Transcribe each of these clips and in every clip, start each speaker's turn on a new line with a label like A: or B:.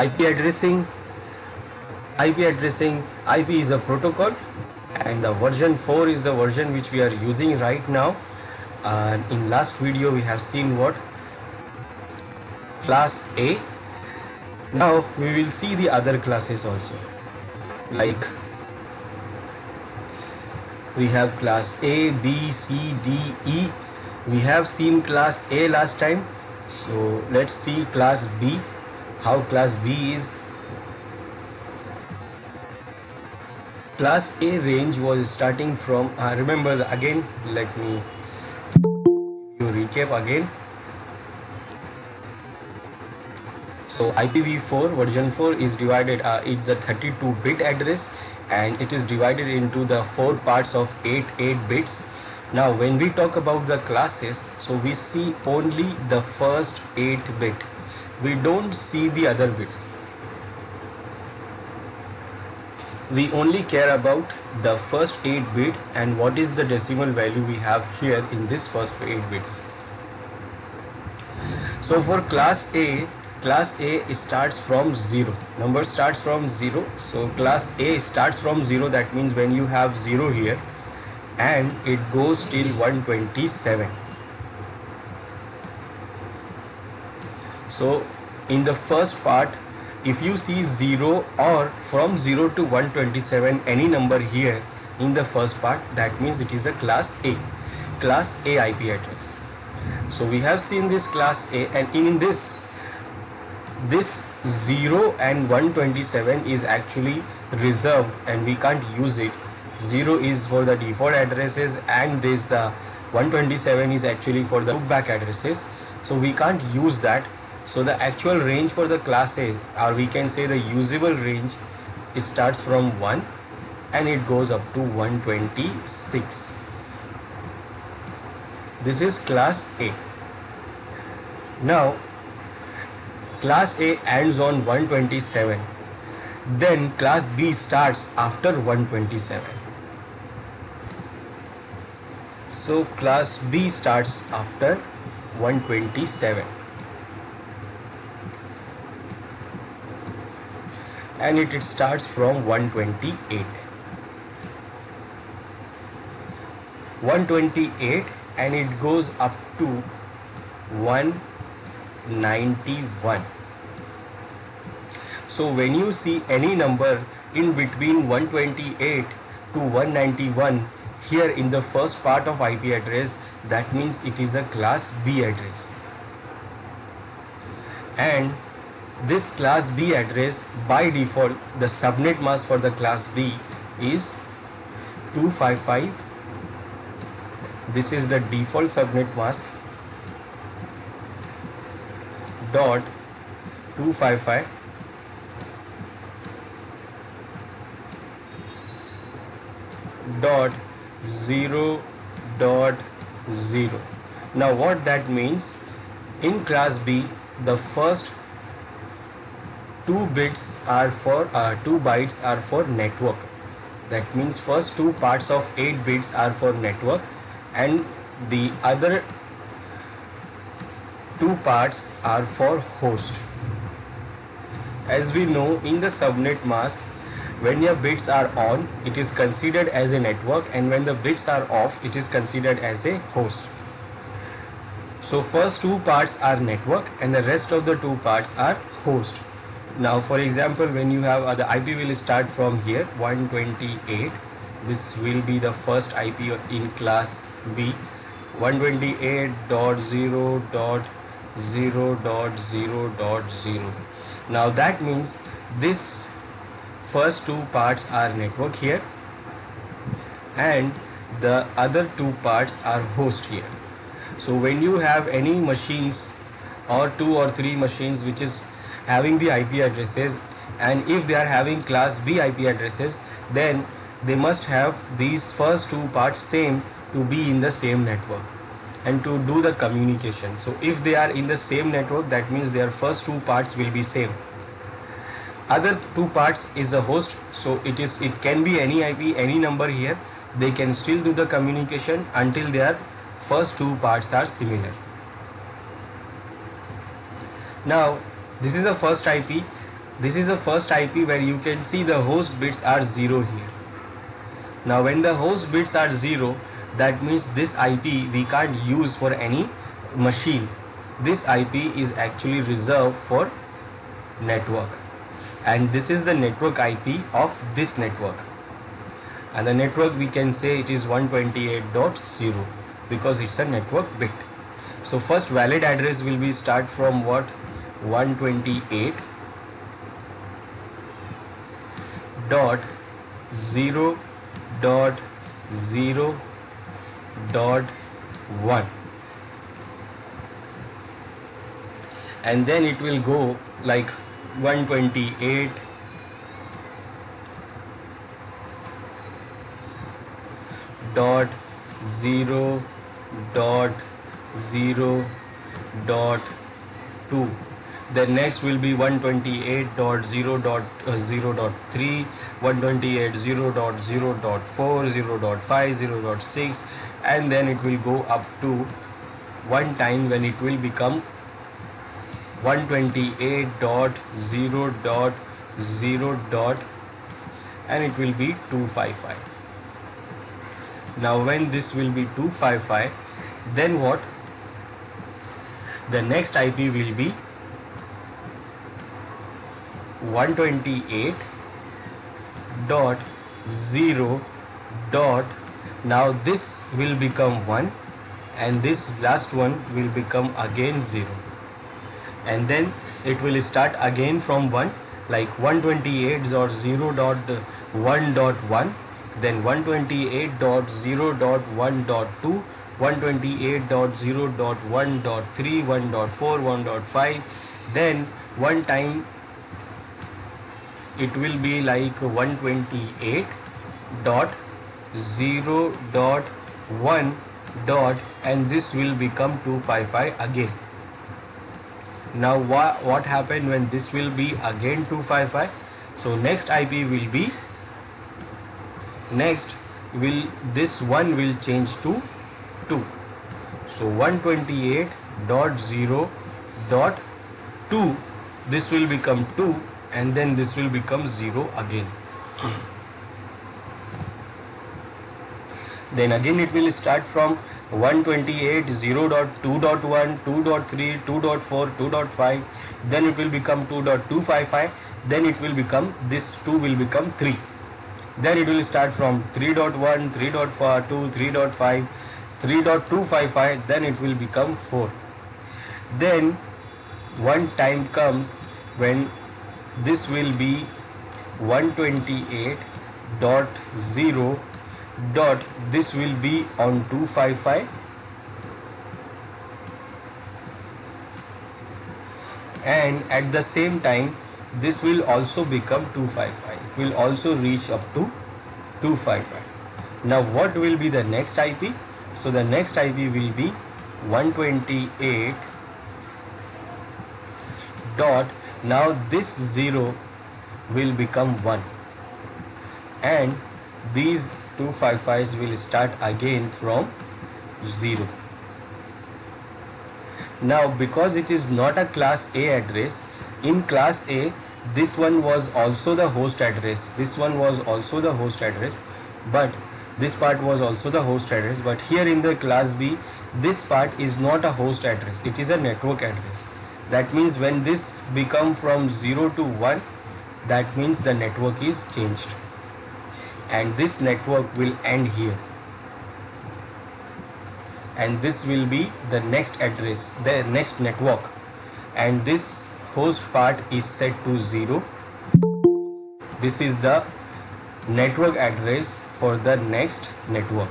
A: IP addressing. IP is a protocol, and the version 4 is the version which we are using right now. In last video we have seen what? Class A. Now we will see the other classes also. Like we have class A, B, C, D, E. We have seen class A last time. So let's see class B. How class B is. Class A range was starting from, remember again, let me give you recap again. So IPv4 version 4 is divided, it's a 32-bit address, and it is divided into the 4 parts of 8 bits. Now when we talk about the classes, so we see only the first 8 bit. We don't see the other bits. We only care about the first 8 bit and what is the decimal value we have here in this first 8 bits. So for class A starts from 0. Number starts from 0. So class A starts from 0. That means when you have 0 here, and it goes till 127. So in the first part, if you see 0 or from 0 to 127 any number here in the first part, that means it is a class A IP address. So we have seen this class A, and in this 0 and 127 is actually reserved and we can't use it. 0 is for the default addresses, and this 127 is actually for the loopback addresses, so we can't use that. So the actual range for the class A, or we can say the usable range, it starts from 1 and it goes up to 126. This is class A. Now class A ends on 127, then class B starts after 127. So class B starts after 127, and it starts from 128 and it goes up to 191. So when you see any number in between 128 to 191 here in the first part of IP address, that means it is a class B address. And this class B address, by default, the subnet mask for the class B is 255. This is the default subnet mask dot 255 dot 0.0. Now what that means, in class B the first 2 bits are for 2 bytes are for network. That means first 2 parts of 8 bits are for network, and the other 2 parts are for host. As we know, in the subnet mask, when your bits are on, it is considered as a network, and when the bits are off, it is considered as a host. So first 2 parts are network and the rest of the 2 parts are host. Now for example, when you have the IP will start from here 128. This will be the first IP in class B, 128.0.0.0.0. Now that means this first 2 parts are network here, and the other 2 parts are host here. So when you have any machines or 2 or 3 machines which is having the IP addresses, and if they are having class B IP addresses, then they must have these first 2 parts same to be in the same network and to do the communication. So if they are in the same network, that means their first 2 parts will be same. Other 2 parts is the host, so it can be any IP, any number here. They can still do the communication until their first 2 parts are similar. Now this is the first IP. This is the first IP where you can see the host bits are 0 here. Now when the host bits are 0, that means this IP we can't use for any machine. This IP is actually reserved for network, and this is the network IP of this network, and the network we can say it is 128.0 because it's a network bit. So first valid address will be start from what? 128 dot 0 dot 0 dot 1, and then it will go like 128 dot 0 dot 0 dot 2. The next will be 128.0.0.3, 128.0.0.4, 0.5, 0.6, and then it will go up to one time when it will become 128.0.0. and it will be 255. Now when this will be 255, then what? The next IP will be 128.0. Now this will become 1, and this last one will become again 0, and then it will start again from 1, like 128.0.1.1, then 128.0.1.2, 128.0.1.3, 1.4, 1.5. Then one time it will be like 128.0.1 dot, and this will become 255 again. Now what happened when this will be again 255? So next IP will be, this one will change to 2. So 128.0.2, this will become 2, and then this will become 0 again. Then again it will start from 128.0.2.1, 2.3, 2.4, 2.5, then it will become 2.255, then it will become, this 2 will become 3. Then it will start from 3.1, 3.42, 3.5, 3.255, then it will become 4. Then one time comes when this will be 128.0. This will be on 255, and at the same time this will also become 255. It will also reach up to 255. Now what will be the next IP? So the next IP will be 128 dot, now this 0 will become 1, and these 255s will start again from 0. Now because it is not a class A address, in class A this one was also the host address, this one was also the host address, but this part was also the host address, but here in the class B this part is not a host address, it is a network address. That means when this become from 0 to 1, that means the network is changed, and this network will end here, and this will be the next address, the next network, and this host part is set to 0. This is the network address for the next network,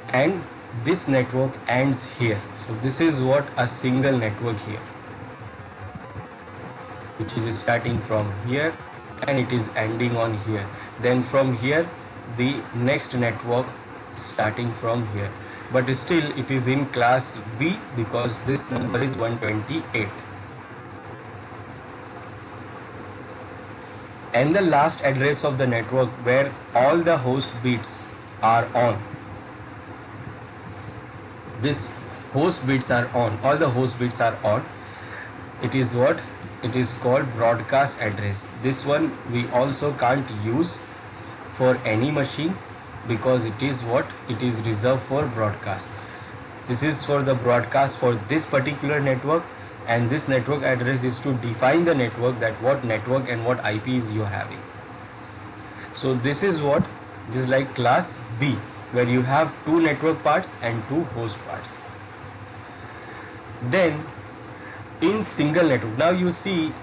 A: and this network ends here. So this is what a single network here, which is starting from here and it is ending on here. Then from here the next network starting from here, but still it is in class B because this number is 128. And the last address of the network where all the host bits are on, this host bits are on, all the host bits are on, It is what? It is called broadcast address. This one we also can't use for any machine because it is what? It is reserved for broadcast. This is for the broadcast for this particular network, and this network address is to define the network, that what network and what IPs you are having. So this is what? This is like class B, where you have two network parts and two host parts. Then in single network, now you see,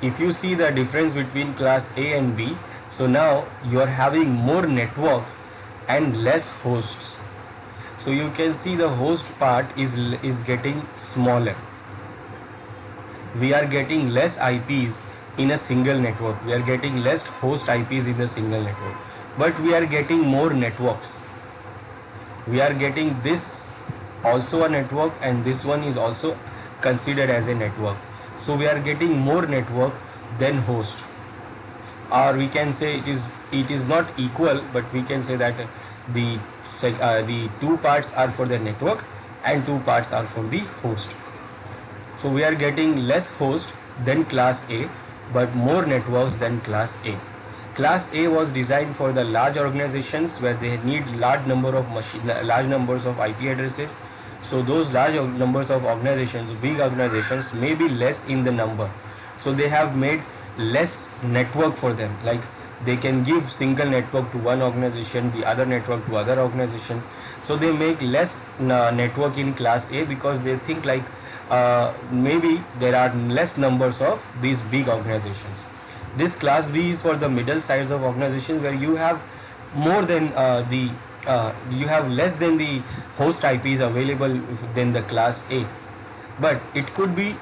A: if you see the difference between class A and B, so now you are having more networks and less hosts. So you can see the host part is getting smaller. We are getting less IPs in a single network. We are getting less host IPs in a single network, but we are getting more networks. We are getting this also a network, and this one is also considered as a network. So we are getting more network than host, or we can say it is not equal, but we can say that the two parts are for the network and two parts are for the host. So we are getting less host than class A, but more networks than class A. Class A was designed for the large organizations where they need large numbers of IP addresses. So those large numbers of organizations, big organizations, may be less in the number. So they have made less network for them. Like they can give single network to one organization, the other network to other organization. So they make less network in class A because they think like maybe there are less numbers of these big organizations. This class B is for the middle size of organizations where you have more than you have less than the host IPs available than the class A, but it could be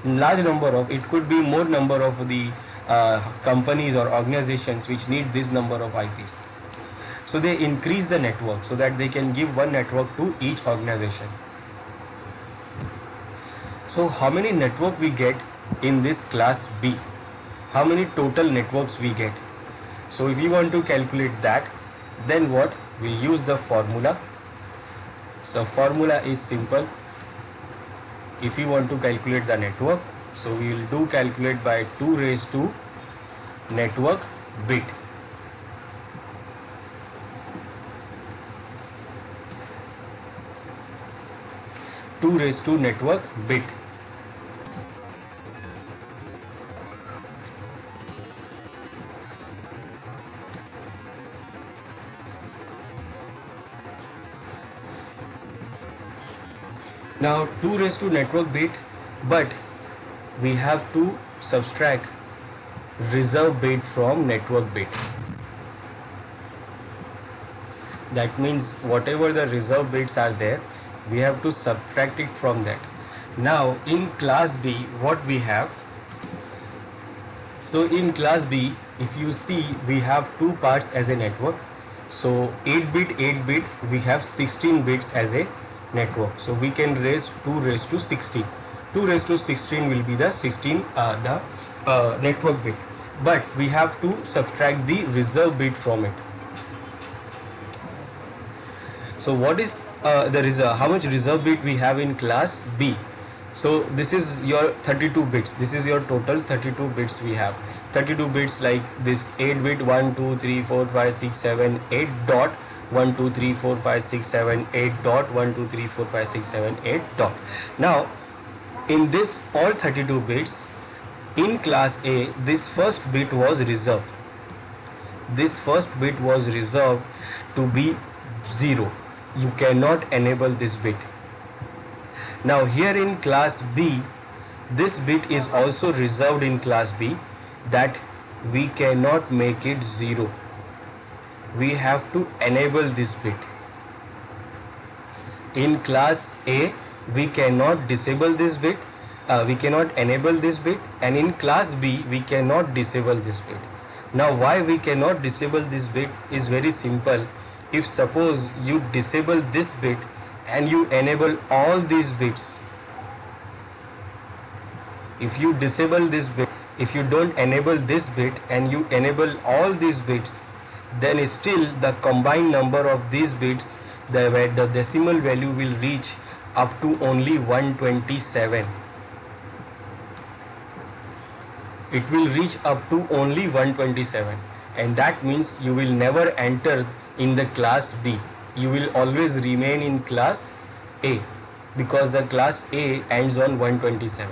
A: it could be more number of the companies or organizations which need this number of IPs. So they increase the network so that they can give one network to each organization. So how many network we get in this class B? How many total networks we get? So if you want to calculate that, then what? We'll use the formula. So formula is simple. If you want to calculate the network, so we will do calculate by 2 raised to network bit. Two raised to network bit. Now 2 raised to network bit, but we have to subtract reserve bit from network bit. That means whatever the reserve bits are there, we have to subtract it from that. Now in class B, what we have? So in class B, if you see, we have two parts as a network. So 8 bit, we have 16 bits as a network. So we can raise 2 raised to 16. 2 raised to 16 will be the 16 network bit, but we have to subtract the reserve bit from it. So what is the reserve? How much reserve bit we have in class B? So this is your 32 bits. This is your total 32 bits we have. 32 bits like this 8 bit 1 2 3 4 5 6 7 8 dot 1 2 3 4 5 6 7 8 dot 1 2 3 4 5 6 7 8 dot. Now in this all 32 bits, in class A, this first bit was reserved. This first bit was reserved to be 0. You cannot enable this bit. Now here in class B, this bit is also reserved in class B, that we cannot make it 0. We have to enable this bit. In class A, we cannot disable this bit, we cannot enable this bit, and in class B, we cannot disable this bit. Now why we cannot disable this bit is very simple. If suppose you disable this bit and you enable all these bits, if you disable this bit, if you don't enable this bit and you enable all these bits, then still the combined number of these bits, the decimal value will reach up to only 127. it will reach up to only 127, and that means you will never enter in the class B. You will always remain in class A, because the class A ends on 127.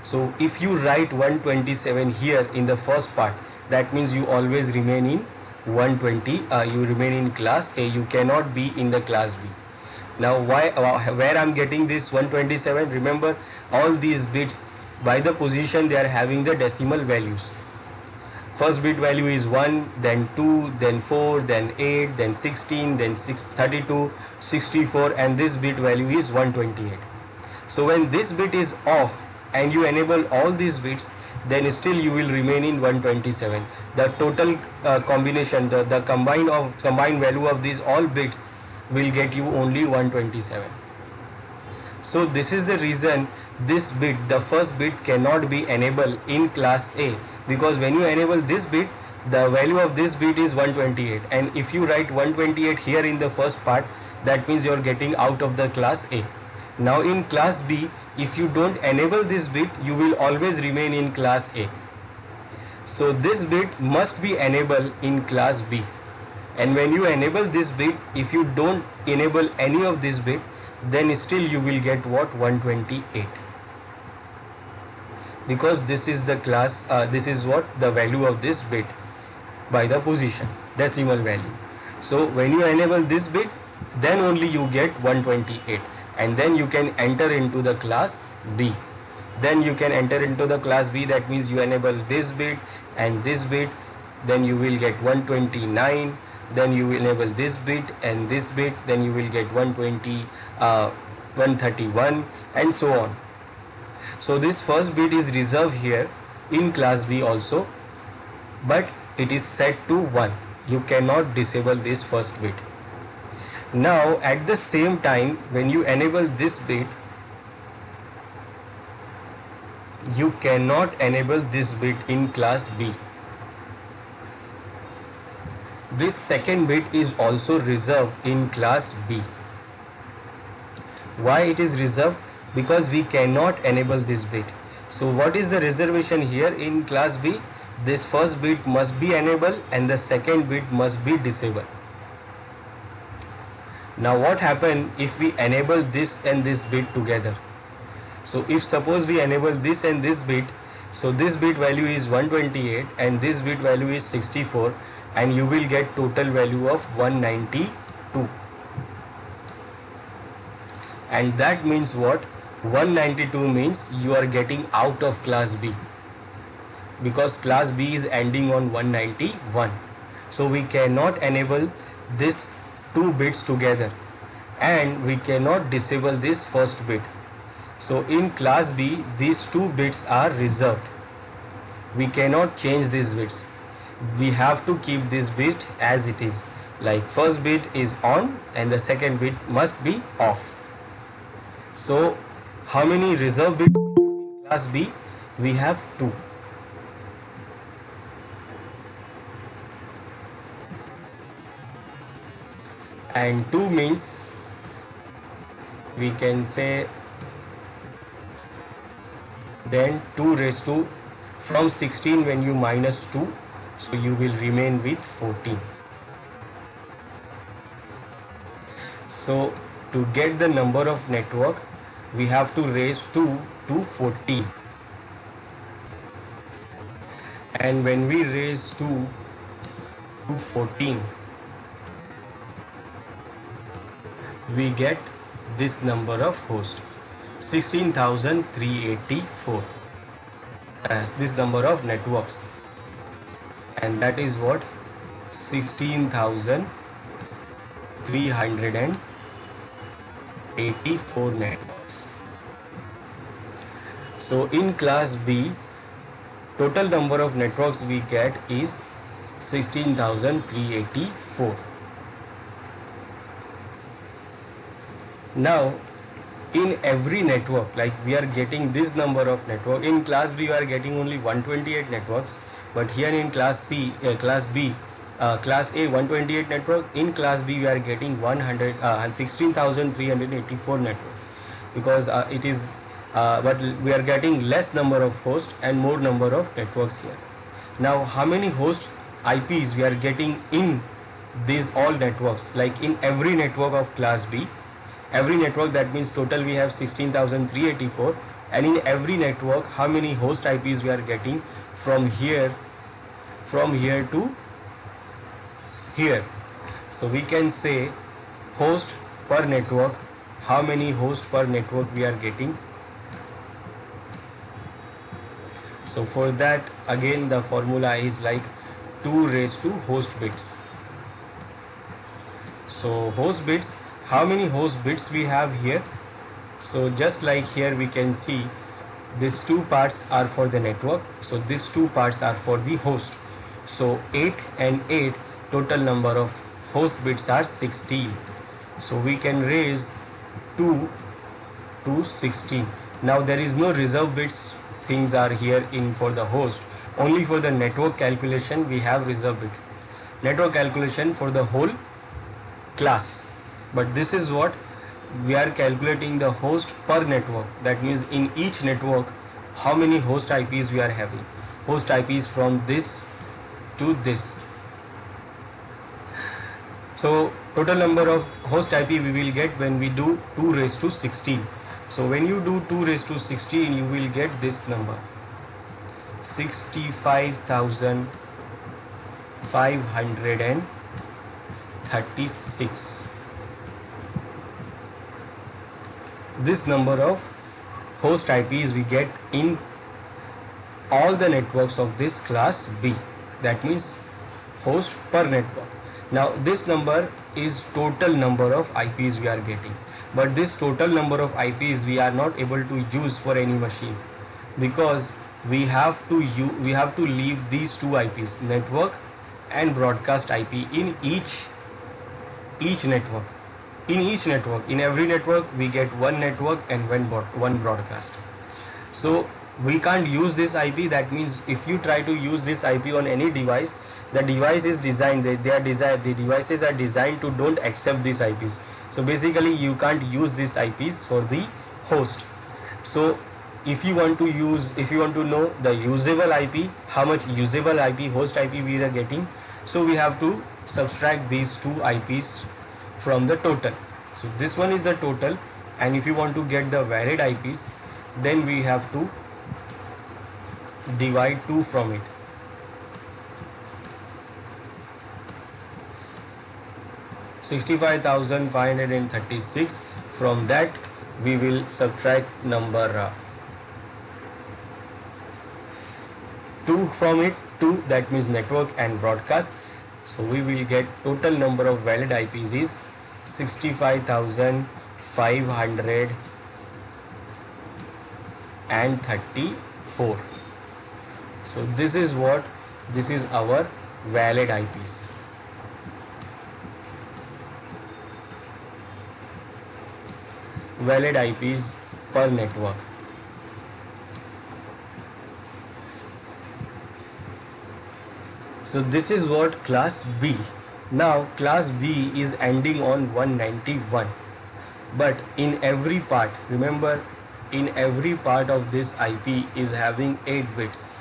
A: So if you write 127 here in the first part, that means you always remain in 120, you remain in class A, you cannot be in the class B. Now where I'm getting this 127, remember all these bits by the position they are having the decimal values. First bit value is 1, then 2, then 4, then 8, then 16, then 32, 64, and this bit value is 128. So when this bit is off and you enable all these bits, then still you will remain in 127. The total combination, the combined value of these all bits will get you only 127. So this is the reason this bit, the first bit, cannot be enabled in class A, because when you enable this bit, the value of this bit is 128, and if you write 128 here in the first part, that means you are getting out of the class A. Now in class B, if you don't enable this bit, you will always remain in class A. So this bit must be enabled in class B, and when you enable this bit, if you don't enable any of this bit, then still you will get what? 128, because this is the class, this is what the value of this bit by the position, decimal value. So when you enable this bit, then only you get 128, and then you can enter into the class B. Then you can enter into the class B, that means you enable this bit and this bit, then you will get 129, then you will enable this bit and this bit, then you will get 131, and so on. So this first bit is reserved here in class B also, but it is set to 1. You cannot disable this first bit. Now at the same time, when you enable this bit, you cannot enable this bit in class B. This second bit is also reserved in class B. Why it is reserved? Because we cannot enable this bit. So what is the reservation here in class B? This first bit must be enabled and the second bit must be disabled. Now what happens if we enable this and this bit together? So if suppose we enable this and this bit, so this bit value is 128 and this bit value is 64, and you will get total value of 192. And that means what? 192 means you are getting out of class B, because class B is ending on 191. So we cannot enable this two bits together, and we cannot disable this first bit. So in class B, these two bits are reserved. We cannot change these bits. We have to keep this bit as it is. Like first bit is on and the second bit must be off. So how many reserved bits in class B? We have 2. And 2 means we can say then 2 raised to, from 16 when you minus 2, so you will remain with 14. So to get the number of network, we have to raise 2 to 14. And when we raise 2 to 14, we get this number of hosts, 16,384, as this number of networks, and that is what? 16,384 networks. So in class B, total number of networks we get is 16,384. Now in every network, like we are getting this number of network. In class B we are getting only 128 networks, but here in class C, class B, class A 128 network. In class B we are getting 16,384 networks, because it is but we are getting less number of hosts and more number of networks here. Now how many host IPs we are getting in these all networks? Like in every network of class B, every network, that means total we have 16,384, and in every network how many host IPs we are getting from here to here. So we can say host per network, how many hosts per network we are getting. So for that, again the formula is like 2 raised to host bits. So host bits, how many host bits we have here? So just like here we can see these two parts are for the network, so these two parts are for the host. So 8 and 8, total number of host bits are 16. So we can raise 2 to 16. Now there is no reserve bits things are here in for the host. Only for the network calculation we have reserve bit. Network calculation for the whole class. But this is what we are calculating the host per network. That means in each network how many host IPs we are having. Host IPs from this to this. So total number of host IP we will get when we do 2 raised to 16. So when you do 2 raised to 16, you will get this number, 65,536. This number of host IPs we get in all the networks of this class B. That means host per network. Now this number is total number of IPs we are getting, but this total number of IPs we are not able to use for any machine, because we have to leave these two IPs, network and broadcast IP, in each network. In each network, in every network we get one network and one broadcast. So we can't use this IP. That means if you try to use this IP on any device, the device is designed, the devices are designed to don't accept these IPs. So basically you can't use these IPs for the host. So if you want to know the usable IP, how much usable IP, host IP we are getting, so we have to subtract these two IPs from the total. So this one is the total, and if you want to get the valid IPs, then we have to divide 2 from it. (65,536). From that we will subtract number 2 from it, 2, that means network and broadcast. So we will get total number of valid IPs is 65,534. So this is our valid IPs. Valid IPs per network. So this is what class B. Now class B is ending on 191, but in every part, remember, in every part of this IP is having 8 bits.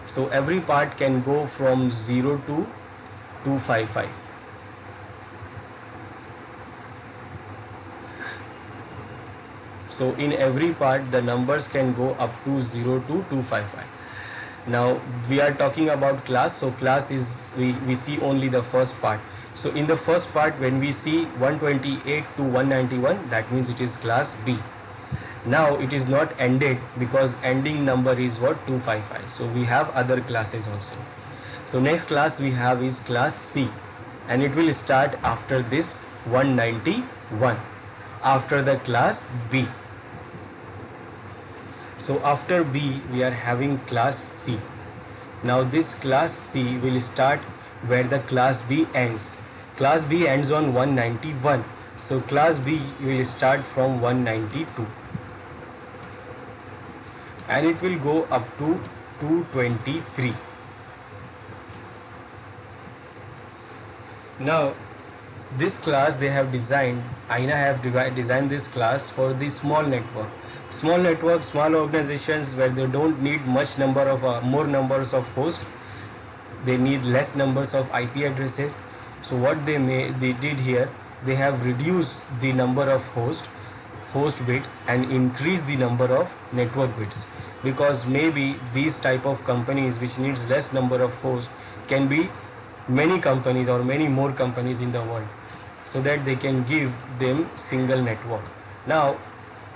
A: So every part can go from 0 to 255. So in every part the numbers can go up to 0 to 255. Now we are talking about class, so class is, we see only the first part. So in the first part, when we see 128 to 191, that means it is class B. Now it is not ended, because ending number is what, 255. So we have other classes also. So next class we have is class C, and it will start after this 191, after the class B. So after B we are having class C. Now this class C will start where the class B ends. Class B ends on 191. So class B will start from 192. And it will go up to 223. Now this class they have designed, INA have designed this class for the small network. Small network, small organizations where they don't need much number of more numbers of hosts, they need less numbers of IP addresses. So what they did here, they have reduced the number of host bits and increase the number of network bits, because maybe these type of companies which needs less number of hosts can be many companies or many more companies in the world, so that they can give them single network. Now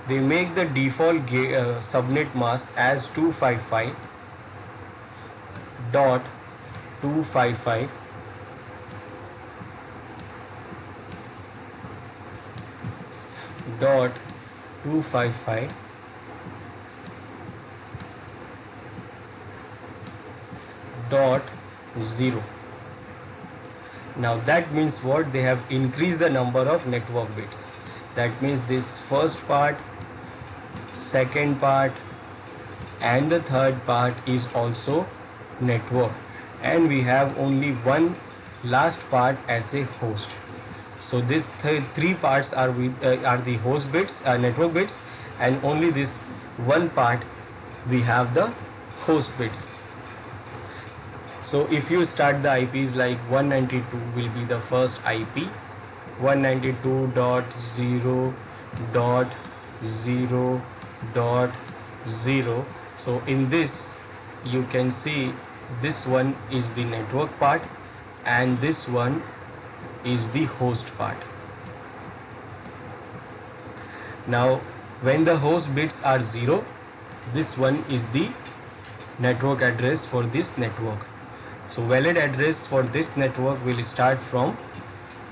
A: they make the default subnet mask as 255.255.0. Now that means what? They have increased the number of network bits. That means this first part, second part and the third part is also network, and we have only one last part as a host. So this three parts are the host bits, network bits, and only this one part we have the host bits. So if you start the IPs like 192 will be the first IP, 192.0.0.0. So in this you can see this one is the network part and this one is the host part. Now when the host bits are 0, this one is the network address for this network. So valid address for this network will start from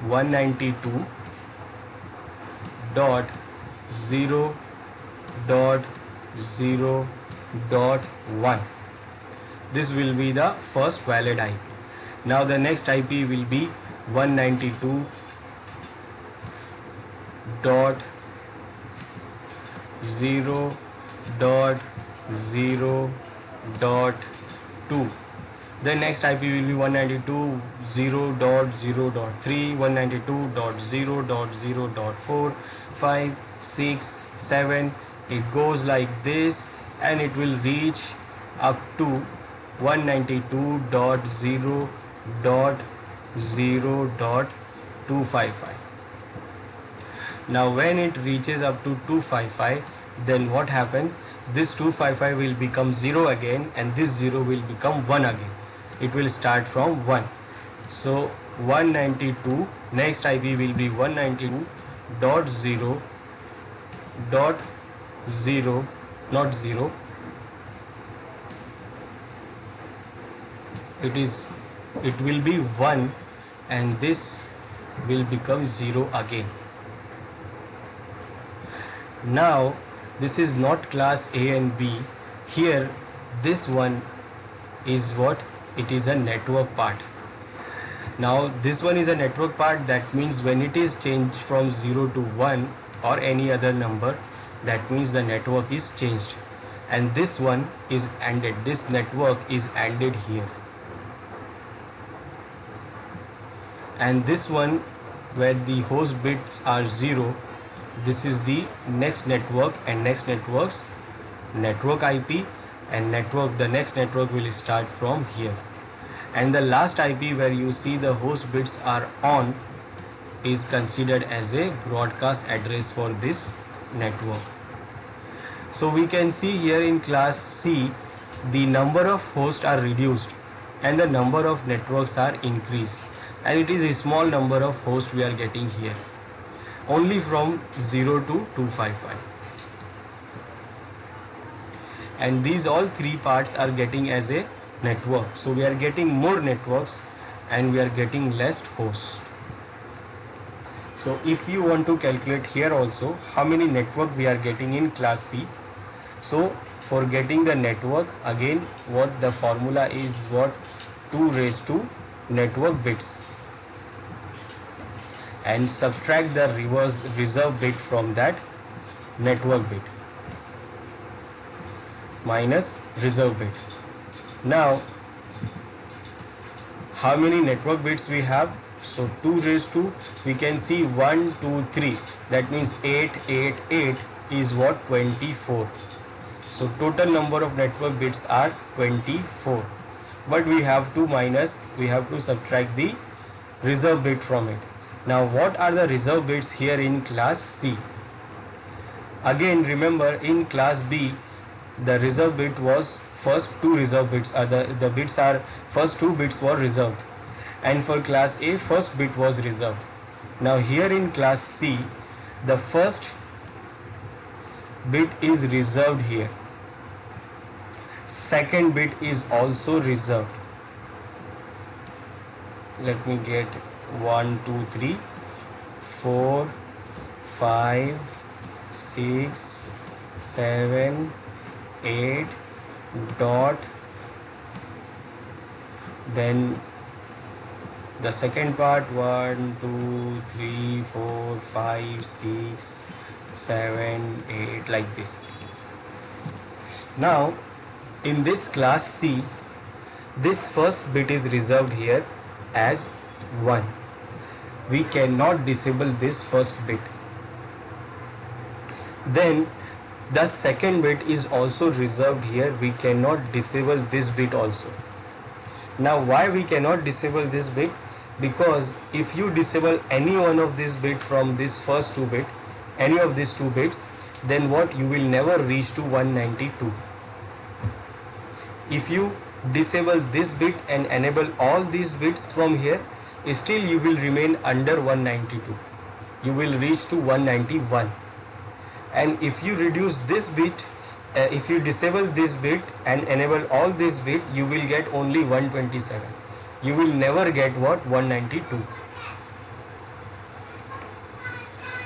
A: 192.0.0.1. This will be the first valid IP. Now the next IP will be 192.0.0.2. The next IP will be 192.0.0.3, 192.0.0.4, 5, 6, 7. It goes like this and it will reach up to 192.0.0.255. Now when it reaches up to 255, then what happened? This 255 will become 0 again and this 0 will become 1 again. It will start from 1. So 192, next IP will be 192.0.0, not 0. It will be 1 and this will become 0 again. Now this is not class A and B. Here this one is what? It is a network part. Now this one is a network part. That means when it is changed from 0 to 1 or any other number, that means the network is changed, and this one is ended. This network is ended here, and this one where the host bits are 0, this is the next network, and next network's network IP, and the next network will start from here. And the last IP where you see the host bits are on is considered as a broadcast address for this network. So we can see here in class C, the number of hosts are reduced and the number of networks are increased, and it is a small number of hosts we are getting here, only from 0 to 255. And these all three parts are getting as a network. So we are getting more networks and we are getting less hosts. So if you want to calculate here also how many network we are getting in class C, so for getting the network, again what the formula is, what? 2 raised to network bits, and subtract the reserve bit from that network bit minus reserve bit. Now how many network bits we have? So 2 raised to, we can see 1, 2, 3. That means 8, 8, 8 is what? 24. So total number of network bits are 24. But we have to subtract the reserve bit from it. Now what are the reserve bits here in class C? Again remember, in class B the reserve bit was first two reserve bits, the bits are first two bits were reserved, and for class A first bit was reserved. Now here in class C the first bit is reserved here, second bit is also reserved. Let me get 1 2 3 4 5 6 7 8 dot, then the second part 1 2 3 4 5 6 7 8, like this. Now in this class C this first bit is reserved here as 1. We cannot disable this first bit. Then the second bit is also reserved here, we cannot disable this bit also. Now why we cannot disable this bit? Because if you disable any one of this bit from this first two bit, any of these two bits, then what? You will never reach to 192. If you disable this bit and enable all these bits from here, still you will remain under 192. You will reach to 191. And if you reduce this bit, if you disable this bit and enable all this bit, you will get only 127. You will never get what? 192.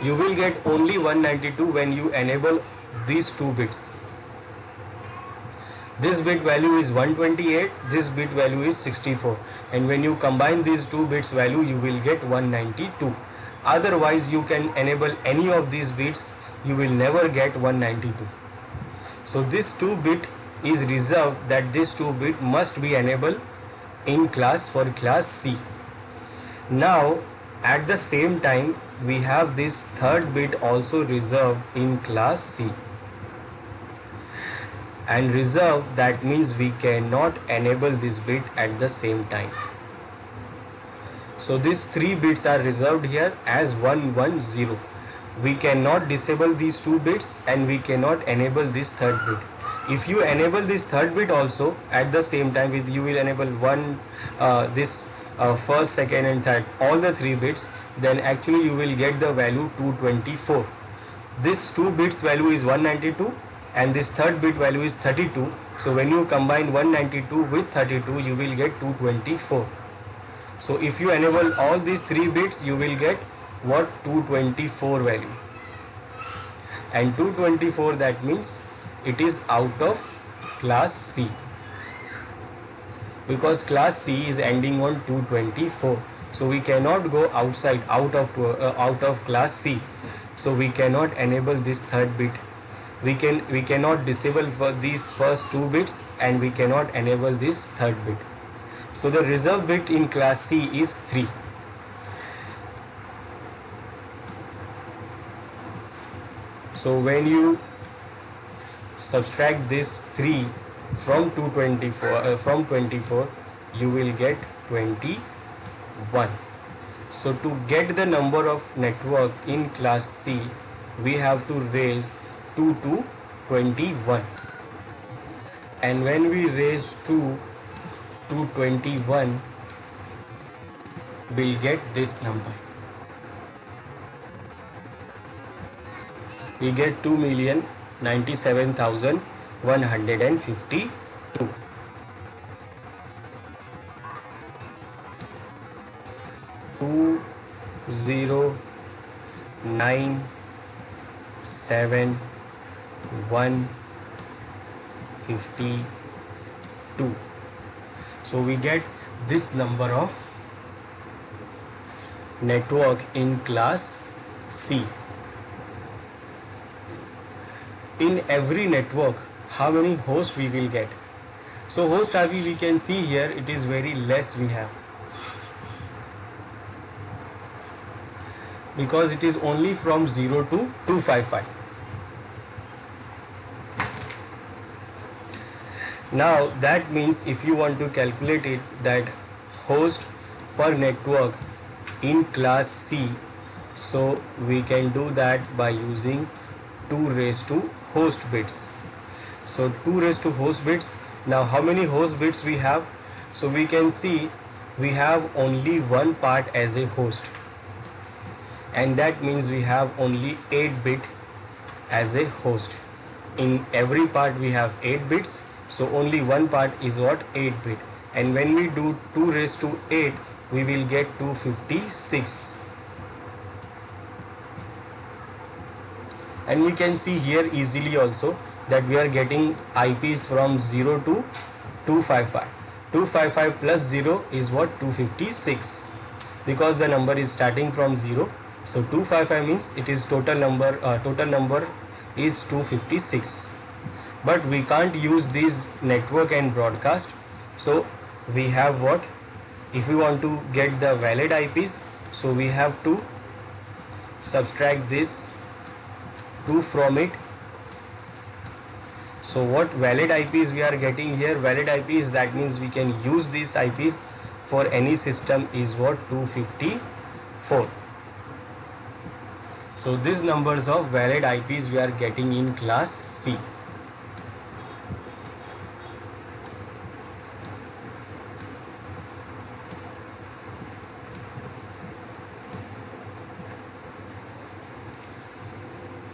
A: You will get only 192 when you enable these two bits. This bit value is 128, this bit value is 64, and when you combine these two bits value you will get 192. Otherwise you can enable any of these bits, you will never get 192. So this 2 bit is reserved, that this 2 bit must be enabled in class for class C. Now at the same time we have this third bit also reserved in class C. And reserve, that means we cannot enable this bit at the same time. So these 3 bits are reserved here as 110. We cannot disable these 2 bits and we cannot enable this third bit. If you enable this third bit also at the same time, with you will enable first, second and third, all the 3 bits, then actually you will get the value 224. This 2 bits value is 192 and this third bit value is 32. So when you combine 192 with 32, you will get 224. So if you enable all these 3 bits, you will get what? 224 value. And 224, that means it is out of class C, because class C is ending on 224. So we cannot go out of class C. So we cannot enable this third bit. We cannot disable for these first 2 bits and we cannot enable this third bit. So the reserve bit in class C is 3. So when you subtract this 3 from 24, you will get 21. So to get the number of network in class C, we have to raise 2 to 21. And when we raise 2 to 21, we'll get this number. We get 2,97,152. 2,097,152. So we get this number of network in class C. In every network, how many hosts we will get? So host RV we can see here, it is very less we have. because it is only from 0 to 255. Now that means if you want to calculate it, that host per network in class C, so we can do that by using 2 raised to host bits. So 2 raised to host bits. Now how many host bits we have? So we can see we have only one part as a host, and that means we have only 8 bit as a host. In every part we have 8 bits, so only one part is what, 8 bit, and when we do 2 raised to 8 we will get 256. And we can see here easily also that we are getting IPs from 0 to 255. 255 plus 0 is what, 256, because the number is starting from 0. So 255 means it is total number is 256. But we can't use this network and broadcast, so we have what, if we want to get the valid IPs, so we have to subtract this 2 from it. So what valid IPs we are getting here? Valid IPs, that means we can use these IPs for any system, is what, 254. So these numbers of valid IPs we are getting in class C.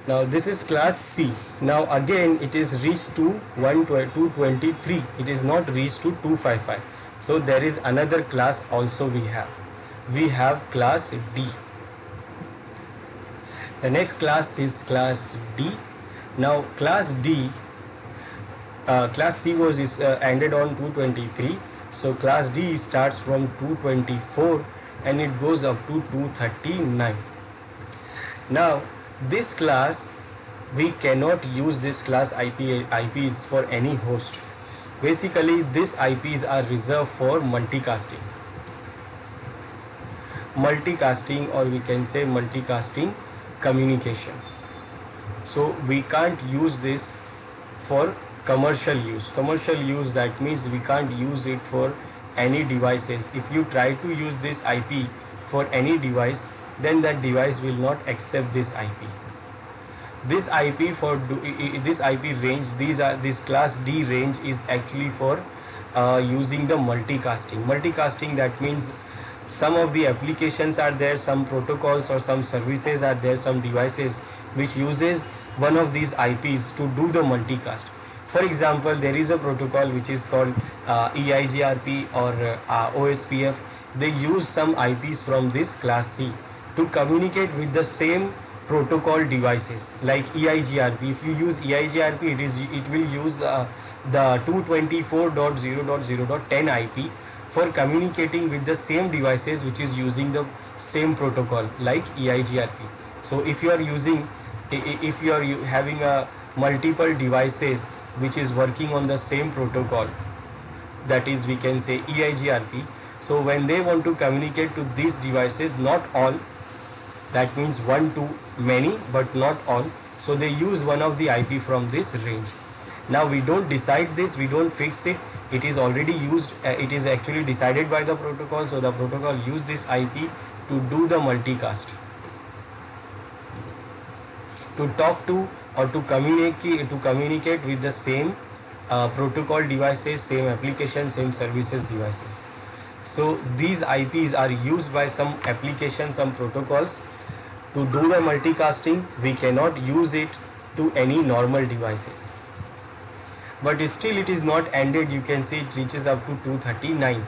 A: Now this is class C. Now again it is reached to 223. It is not reached to 255. So there is another class also we have. We have class D. The next class is class D. Now class D, class C was ended on 223. So class D starts from 224 and it goes up to 239. Now this class, we cannot use this class IPs for any host. Basically these IPs are reserved for multicasting, or we can say multicasting communication. So we can't use this for commercial use. Commercial use, that means we can't use it for any devices. If you try to use this IP for any device, then that device will not accept this IP. This IP for this IP range, this class D range is actually for using the multicasting. Multicasting, that means some of the applications are there, some protocols or some services are there, some devices which uses one of these IPs to do the multicast. For example, there is a protocol which is called EIGRP or OSPF. They use some IPs from this class C to communicate with the same protocol devices like EIGRP. If you use EIGRP, it will use the 224.0.0.10 IP for communicating with the same devices which is using the same protocol like EIGRP. So if you are having a multiple devices which is working on the same protocol, that is, we can say EIGRP. So when they want to communicate to these devices, not all, that means one to many but not all, so they use one of the IP from this range. Now we don't decide this, we don't fix it, it is already used, it is actually decided by the protocol. So the protocol use this IP to do the multicast, to talk to or to communicate with the same protocol devices, same application, same services devices. So these IPs are used by some applications, some protocols to do the multicasting. We cannot use it to any normal devices. But still it is not ended. You can see it reaches up to 239.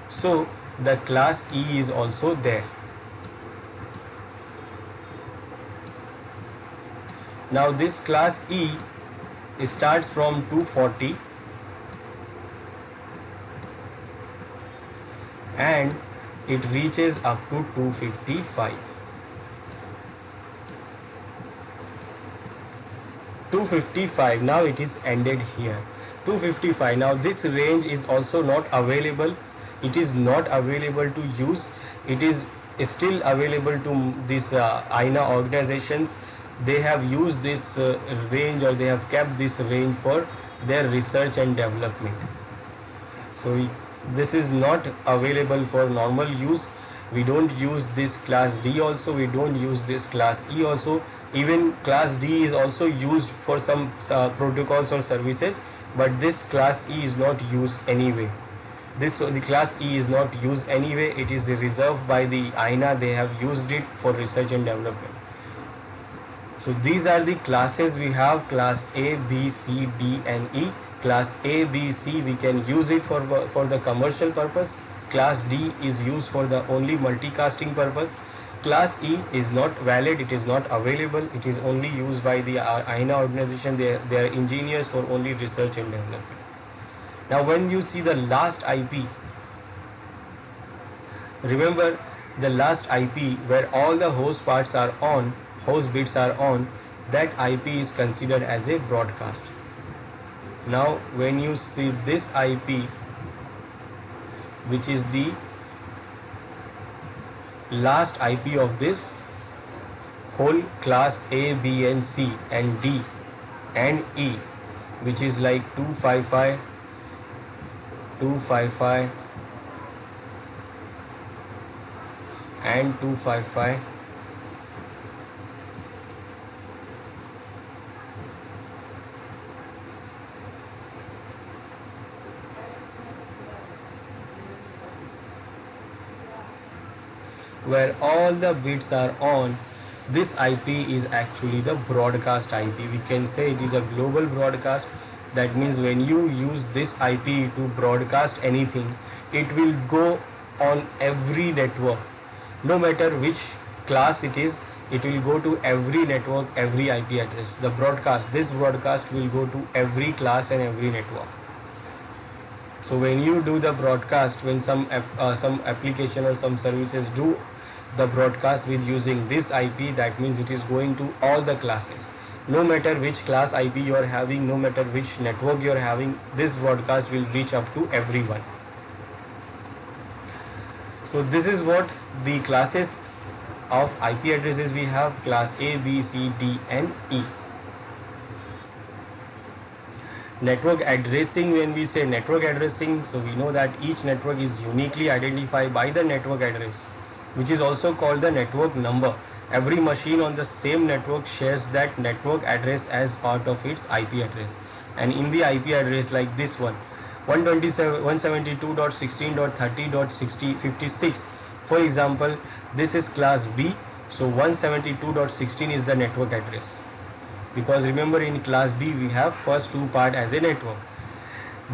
A: So the class E is also there. Now this class E starts from 240 and it reaches up to 255. 255, now it is ended here. 255, now this range is also not available. It is not available to use. It is is still available to these INA organizations. They have used this range, or they have kept this range for their research and development. So this is not available for normal use. We don't use this class D also, we don't use this class E also. Even class D is also used for some protocols or services, but this class E is not used anyway. The class E is not used anyway. It is reserved by the INA. They have used it for research and development. So these are the classes we have: class A, B, C, D and E. Class A, B, C, we can use it for the commercial purpose. Class D is used for the only multicasting purpose. Class E is not valid, it is not available, it is only used by the INA organization. They are engineers for only research and development. Now when you see the last IP, remember the last IP where all the host parts are on, host bits are on, that IP is considered as a broadcast. Now when you see this IP, which is the last IP of this whole class A, B and C and D and E, which is like 255, 255 and 255, where all the bits are on. This IP is actually the broadcast IP. We can say it is a global broadcast. That means when you use this IP to broadcast anything, it will go on every network. No matter which class it is, it will go to every network, every IP address. This broadcast will go to every class and every network. So when you do the broadcast, when some application or some services do the broadcast with using this IP, that means it is going to all the classes. No matter which class IP you are having, no matter which network you are having, this broadcast will reach up to everyone. So this is what the classes of IP addresses we have: class A, B, C, D and E. Network addressing, when we say network addressing, so we know that each network is uniquely identified by the network address, which is also called the network number. Every machine on the same network shares that network address as part of its IP address. And in the IP address like this one, 172.16.30.56, for example, this is class B, so 172.16 is the network address. Because remember, in class B we have first two part as a network.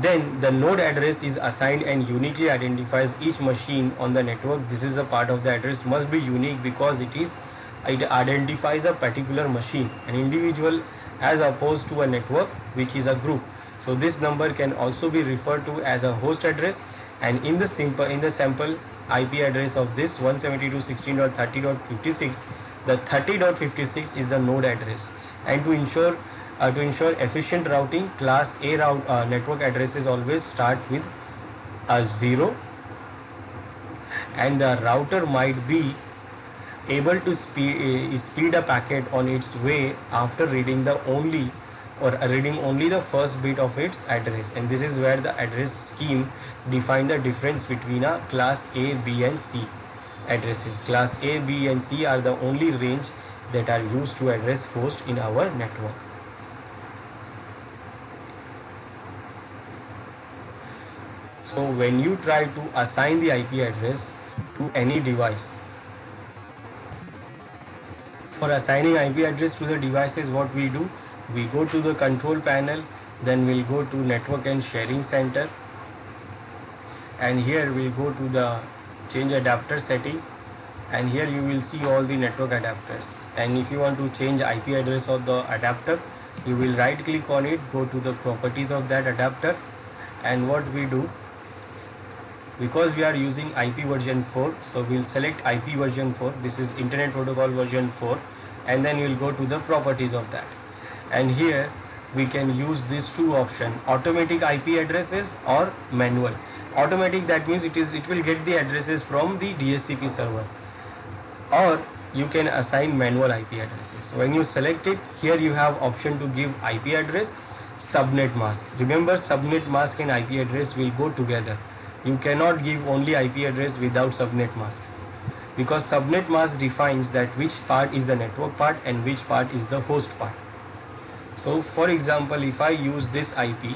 A: Then the node address is assigned and uniquely identifies each machine on the network. This is a part of the address, must be unique because it identifies a particular machine, an individual, as opposed to a network which is a group. So this number can also be referred to as a host address, and in the sample IP address of this 172.16.30.56, the 30.56 is the node address. And to ensure efficient routing, class A network addresses always start with a 0, and the router might be able to speed a packet on its way after reading only the first bit of its address. And this is where the address scheme define the difference between a class A, B and C addresses. Class A, B and C are the only range that are used to address host in our network. So when you try to assign the IP address to any device, for assigning IP address to the devices, what we do, we go to the control panel, then we'll go to network and sharing center, and here we'll go to the change adapter setting, and here you will see all the network adapters. And if you want to change IP address of the adapter, you will right click on it, go to the properties of that adapter, and what we do, because we are using IP version 4, so we'll select IP version 4, this is Internet Protocol version 4, and then we'll go to the properties of that. And here we can use these two options: automatic IP addresses or manual. Automatic, that means it will get the addresses from the DHCP server, or you can assign manual IP addresses. When you select it, here you have option to give IP address, subnet mask. Remember, subnet mask and IP address will go together. You cannot give only IP address without subnet mask, because subnet mask defines that which part is the network part and which part is the host part. So for example, if I use this IP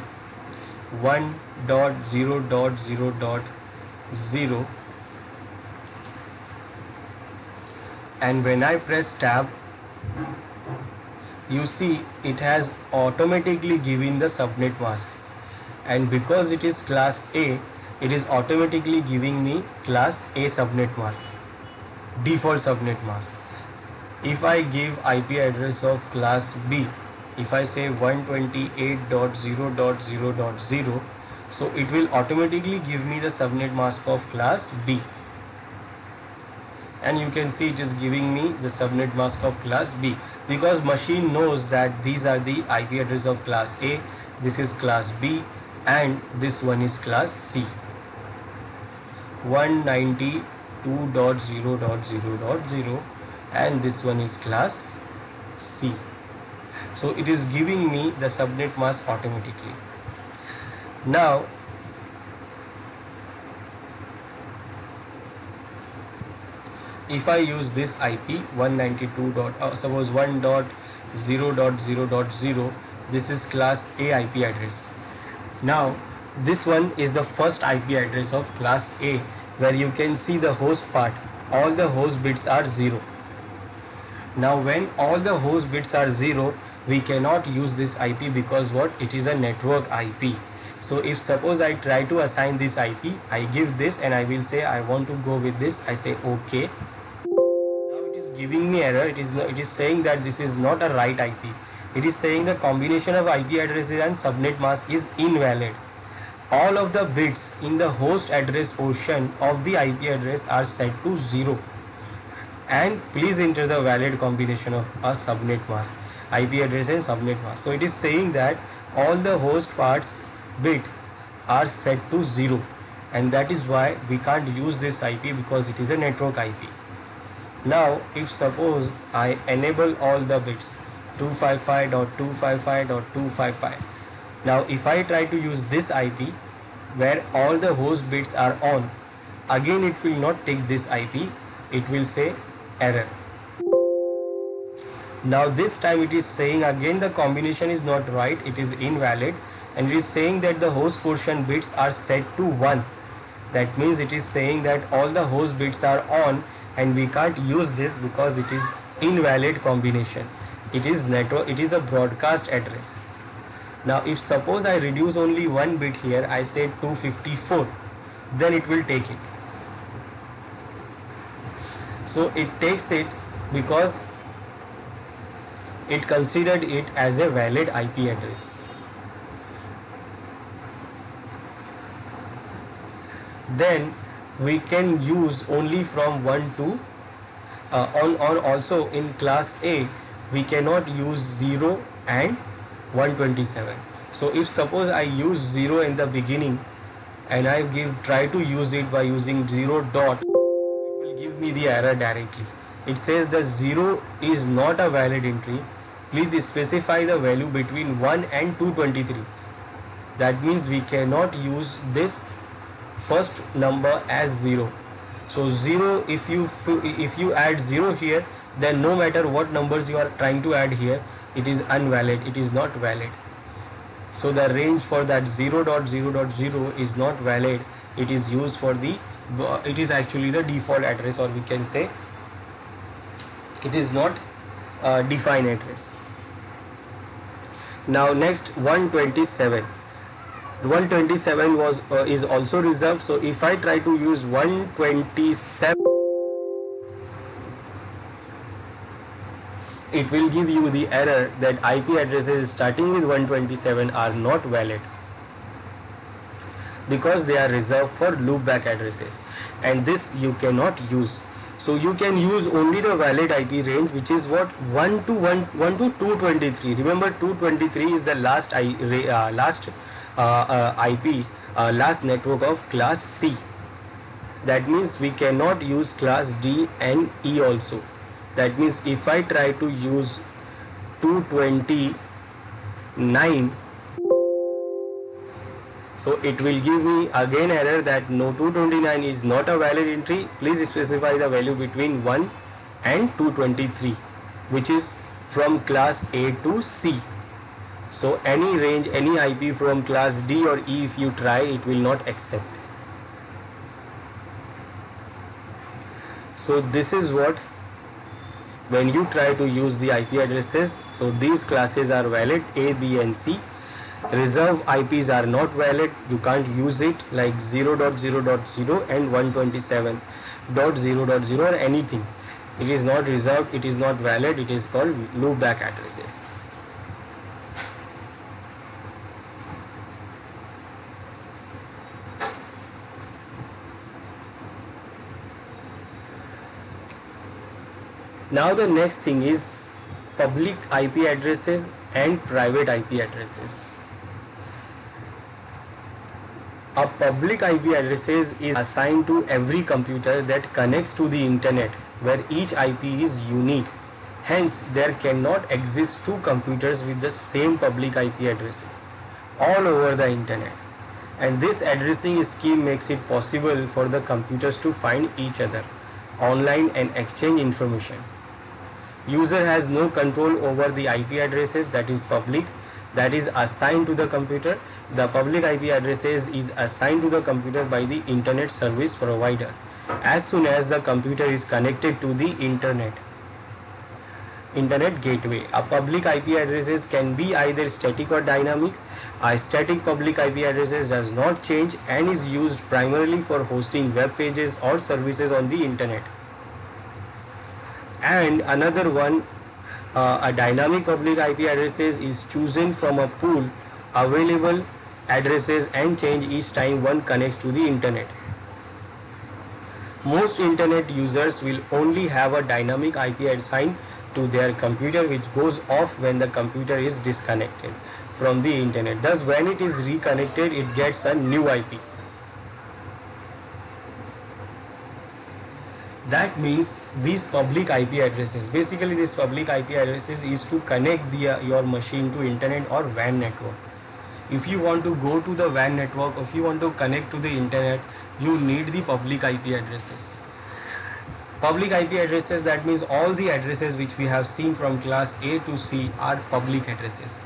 A: 1.0.0.0, and when I press tab, you see it has automatically given the subnet mask, and because it is class A, it is automatically giving me class A subnet mask, default subnet mask. If I give IP address of class B, if I say 128.0.0.0, so it will automatically give me the subnet mask of class B, and you can see it is giving me the subnet mask of class B, because machine knows that these are the IP address of class A, this is class B, and this one is class C, 192.0.0.0, and this one is class C. So it is giving me the subnet mask automatically. Now if I use this IP 192. Suppose 1.0.0.0, this is class A IP address. Now this one is the first IP address of class A, where you can see the host part, all the host bits are 0. Now when all the host bits are 0, we cannot use this IP, because what, it is a network IP. So if suppose I try to assign this IP, I give this and I will say I want to go with this, I say OK. Now it is giving me error. It is saying that this is not a right IP. It is saying the combination of IP addresses and subnet mask is invalid. All of the bits in the host address portion of the IP address are set to 0, and please enter the valid combination of a subnet mask, IP address and subnet mask. So it is saying that all the host parts bit are set to 0, and that is why we can't use this IP, because it is a network IP. Now if suppose I enable all the bits 255.255.255, now if I try to use this IP where all the host bits are on, again it will not take this IP, it will say error. Now this time it is saying again the combination is not right, it is invalid, and it is saying that the host portion bits are set to 1. That means it is saying that all the host bits are on, and we can't use this because it is invalid combination. It is network, it is a broadcast address. Now if suppose I reduce only one bit here, I say 254, then it will take it. So it takes it because it considered it as a valid IP address. Then we can use only from 1 to on also in class A we cannot use 0 and 127. So if suppose I use 0 in the beginning and I try to use it by using 0 dot, it will give me the error directly. It says the 0 is not a valid entry. Please specify the value between 1 and 223. That means we cannot use this first number as 0. So 0, if you add 0 here, then no matter what numbers you are trying to add here, it is invalid, it is not valid. So the range for that 0.0.0 is not valid. It is used for the it is actually the default address, or we can say it is not defined address. Now next 127. 127 was is also reserved. So if I try to use 127, it will give you the error that IP addresses starting with 127 are not valid, because they are reserved for loopback addresses, and this you cannot use. So you can use only the valid IP range, which is what 1 to 223. Remember, 223 is the last IP, last network of class C. That means we cannot use class D and E also. That means if I try to use 229, so it will give me again error that no, 229 is not a valid entry. Please specify the value between 1 and 223, which is from class A to C. So any range, any IP from class D or E, if you try, it will not accept. So this is what, when you try to use the IP addresses, so these classes are valid, A, B and C. Reserve IPs are not valid, you can't use it, like 0.0.0 and 127.0.0 or anything. It is not reserved, it is not valid, it is called loopback addresses. Now the next thing is public IP addresses and private IP addresses. A public IP addresses is assigned to every computer that connects to the internet, where each IP is unique. Hence, there cannot exist two computers with the same public IP addresses all over the internet. And this addressing scheme makes it possible for the computers to find each other online and exchange information. User has no control over the IP addresses that is public, that is assigned to the computer. The public IP addresses is assigned to the computer by the internet service provider as soon as the computer is connected to the internet gateway. A public IP addresses can be either static or dynamic. A static public IP addresses does not change and is used primarily for hosting web pages or services on the internet. And another one, a dynamic public IP addresses is chosen from a pool available addresses and change each time one connects to the internet. Most internet users will only have a dynamic IP assigned to their computer, which goes off when the computer is disconnected from the internet. Thus, when it is reconnected, it gets a new IP. That means these public IP addresses, basically these public IP addresses is to connect your machine to internet or WAN network. If you want to go to the WAN network, if you want to connect to the internet, you need the public IP addresses. Public IP addresses, that means all the addresses which we have seen from class A to C are public addresses.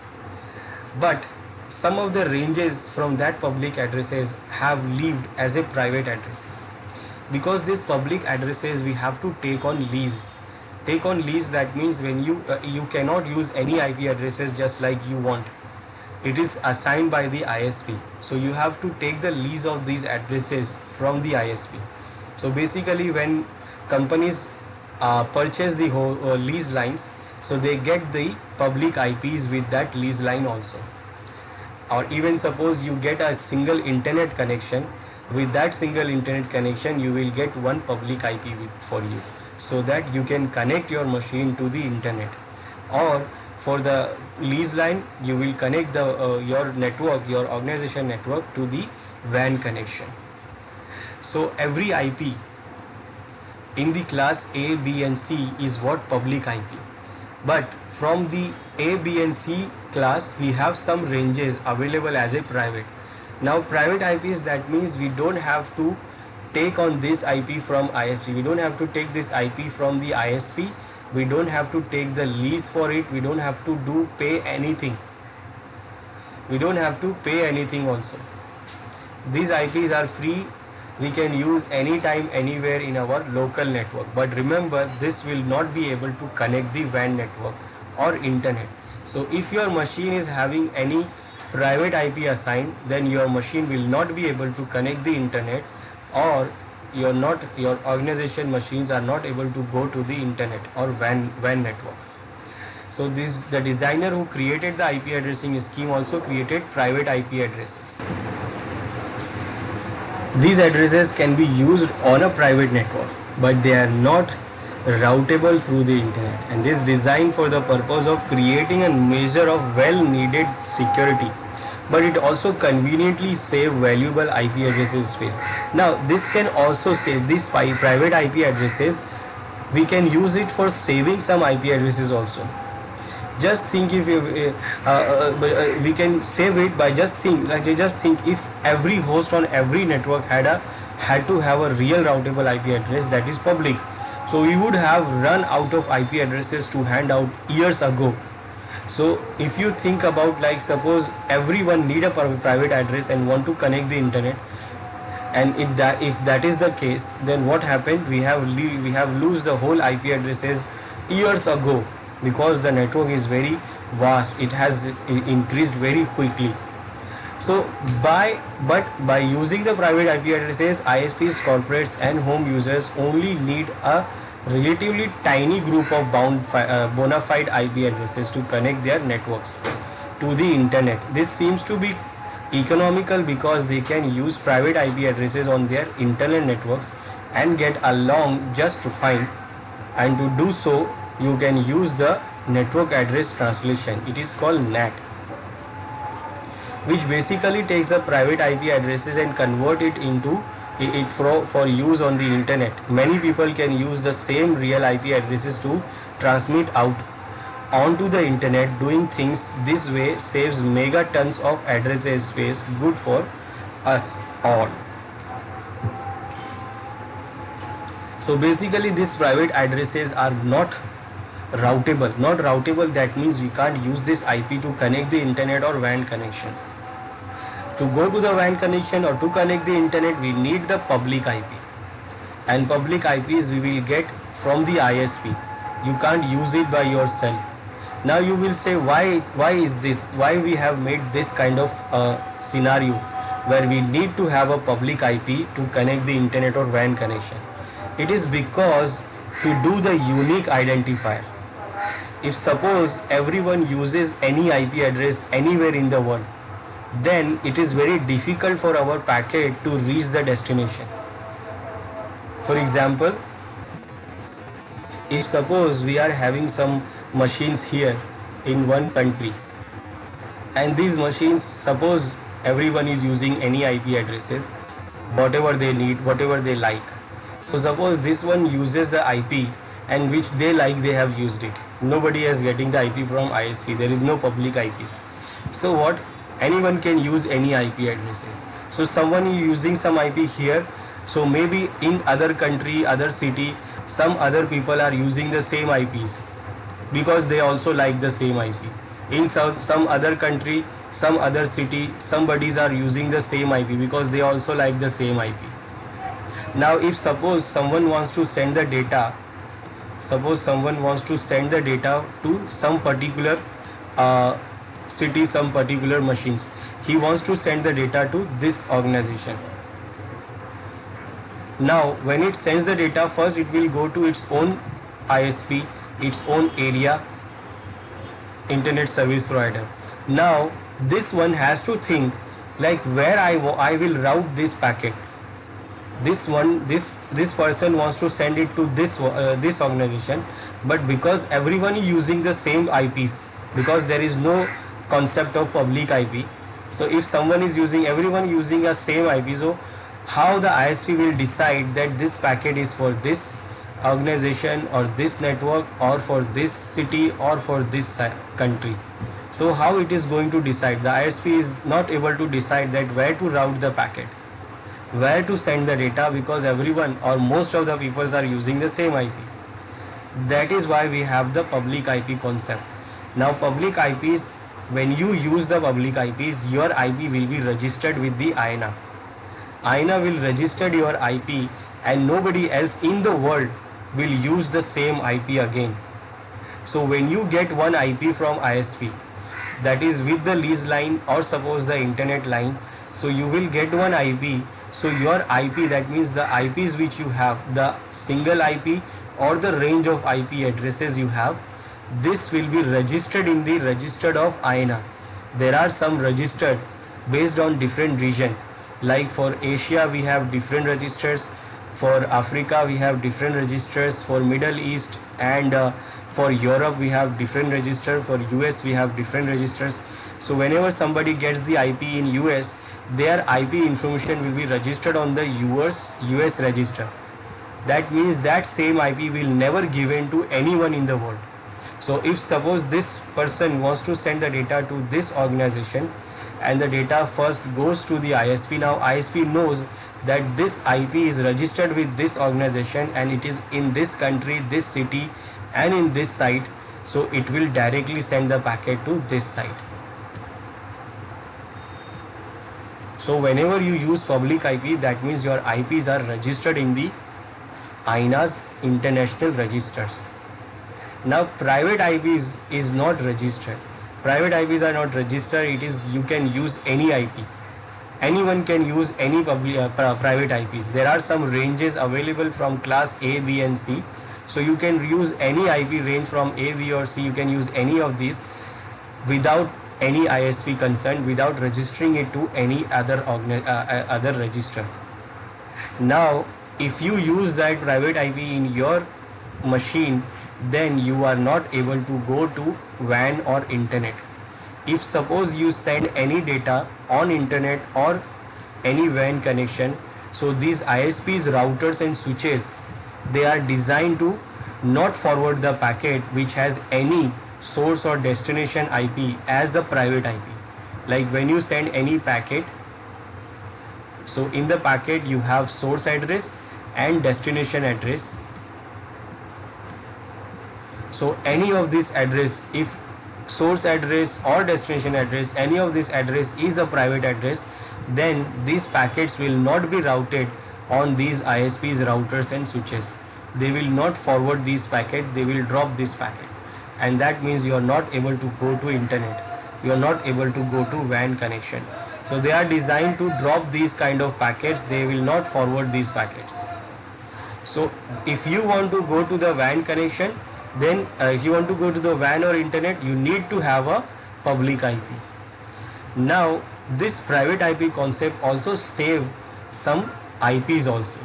A: But some of the ranges from that public addresses have lived as a private addresses. Because these public addresses we have to take on lease. Take on lease, that means when you cannot use any IP addresses just like you want. It is assigned by the ISP. So you have to take the lease of these addresses from the ISP. So basically when companies purchase the whole lease lines, so they get the public IPs with that lease line also. Or even suppose you get a single internet connection, with that single internet connection you will get one public IP for you, so that you can connect your machine to the internet. Or for the lease line you will connect your network, your organization network, to the WAN connection. So every IP in the class A, B and C is what public IP. But from the A, B and C class we have some ranges available as a private. Now private IPs, that means we don't have to take on this IP from ISP. We don't have to take this IP from the ISP. We don't have to take the lease for it. We don't have to pay anything. We don't have to pay anything also. These IPs are free. We can use anytime, anywhere in our local network. But remember, this will not be able to connect the WAN network or internet. So if your machine is having any private IP assigned, then your machine will not be able to connect the internet, or your organization machines are not able to go to the internet or WAN network. So the designer who created the IP addressing scheme also created private IP addresses. These addresses can be used on a private network, but they are not routable through the internet, and this is designed for the purpose of creating a measure of well needed security, but it also conveniently saves valuable IP address space. Now this can also save these private IP addresses. We can use it for saving some IP addresses also. Just think if you we can save it by just think if every host on every network had to have a real routable IP address that is public, so we would have run out of IP addresses to hand out years ago. So if you think about, like, suppose everyone need a private address and want to connect the internet, and if that is the case, then what happened, we have lose the whole IP addresses years ago, because the network is very vast, it has increased very quickly. So by using the private IP addresses, ISPs, corporates and home users only need a relatively tiny group of bona fide IP addresses to connect their networks to the internet. This seems to be economical because they can use private IP addresses on their internal networks and get along just fine. And to do so, you can use the network address translation. It is called NAT, which basically takes the private IP addresses and convert it into for use on the internet. Many people can use the same real IP addresses to transmit out onto the internet. Doing things this way saves megatons of addresses space, good for us all. So basically these private addresses are not routable. That means we can't use this IP to connect the internet or WAN connection. To go to the WAN connection or to connect the internet, we need the public IP, and public IPs we will get from the ISP. You can't use it by yourself. Now you will say, why is this? Why we have made this kind of scenario where we need to have a public IP to connect the internet or WAN connection? It is because to do the unique identifier. If suppose everyone uses any IP address anywhere in the world, then it is very difficult for our packet to reach the destination. For example, if suppose we are having some machines here in one country, and these machines, suppose everyone is using any IP addresses, whatever they need, whatever they like. So suppose this one uses the IP and which they like, they have used it. Nobody is getting the IP from ISP. There is no public IPs. So what? Anyone can use any IP addresses. So someone is using some IP here, so maybe in other country, other city, some other people are using the same IPs because they also like the same IP. In some other country, some other city, somebodies are using the same IP because they also like the same IP. Now if suppose someone wants to send the data, to some particular city, some particular machines, he wants to send the data to this organization. Now when it sends the data, first it will go to its own ISP, its own area internet service provider. Now this one has to think, like, where I will route this packet. This person wants to send it to this organization, but because everyone is using the same IPs, because there is no concept of public IP. So if everyone using a same IP, so how the ISP will decide that this packet is for this organization or this network or for this city or for this country? So how it is going to decide? The ISP is not able to decide that where to route the packet, where to send the data, because everyone or most of the people are using the same IP. That is why we have the public IP concept. Now public IPs, when you use the public IPs, your IP will be registered with the IANA. IANA will register your IP and nobody else in the world will use the same IP again. So when you get one IP from ISP, that is with the lease line or suppose the internet line, so you will get one IP. So your IP, that means the IPs which you have, the single IP or the range of IP addresses you have, this will be registered in the registered of IANA. There are some registered based on different region. Like for Asia we have different registers, for Africa we have different registers, for Middle East and for Europe we have different registers, for US we have different registers. So whenever somebody gets the IP in US, their IP information will be registered on the US register. That means that same IP will never given to anyone in the world. So if suppose this person wants to send the data to this organization and the data first goes to the ISP, now ISP knows that this IP is registered with this organization and it is in this country, this city and in this site, so it will directly send the packet to this site. So whenever you use public IP, that means your IPs are registered in the INA's international registers. Now private IPs is not registered. Private IPs are not registered. It is, you can use any IP. Anyone can use any private IPs. There are some ranges available from class A, B and C. So you can use any IP range from A, B or C. You can use any of these without any ISP concern, without registering it to any other register. Now if you use that private IP in your machine, then you are not able to go to WAN or internet. If suppose you send any data on internet or any WAN connection, so these ISPs, routers and switches, they are designed to not forward the packet which has any source or destination IP as a private IP. Like when you send any packet, so in the packet you have source address and destination address. So any of this address, if source address or destination address, any of this address is a private address, then these packets will not be routed on these ISPs, routers and switches. They will not forward these packets, they will drop this packet. And that means you are not able to go to internet, you are not able to go to WAN connection. So they are designed to drop these kind of packets, they will not forward these packets. So if you want to go to the WAN connection, then if you want to go to the WAN or internet, you need to have a public IP. Now this private IP concept also save some IPs also,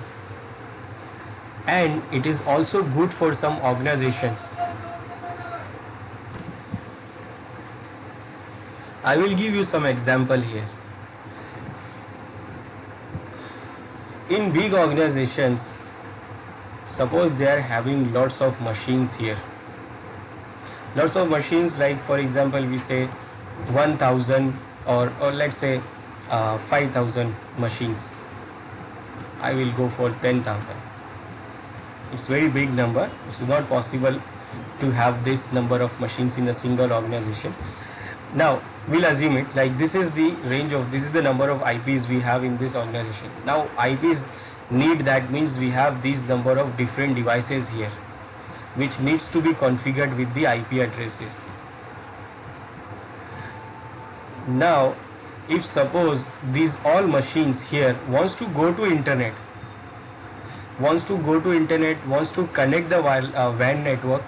A: and it is also good for some organizations. I will give you some example here. In big organizations, suppose they are having lots of machines here. Lots of machines, like for example we say 1000 or let's say 5000 machines. I will go for 10,000. It's very big number. It's not possible to have this number of machines in a single organization. Now we'll assume it like this is the range of, this is the number of IPs we have in this organization. Now IPs need, that means we have these number of different devices here which needs to be configured with the IP addresses. Now if suppose these all machines here wants to go to internet, wants to connect the WAN network,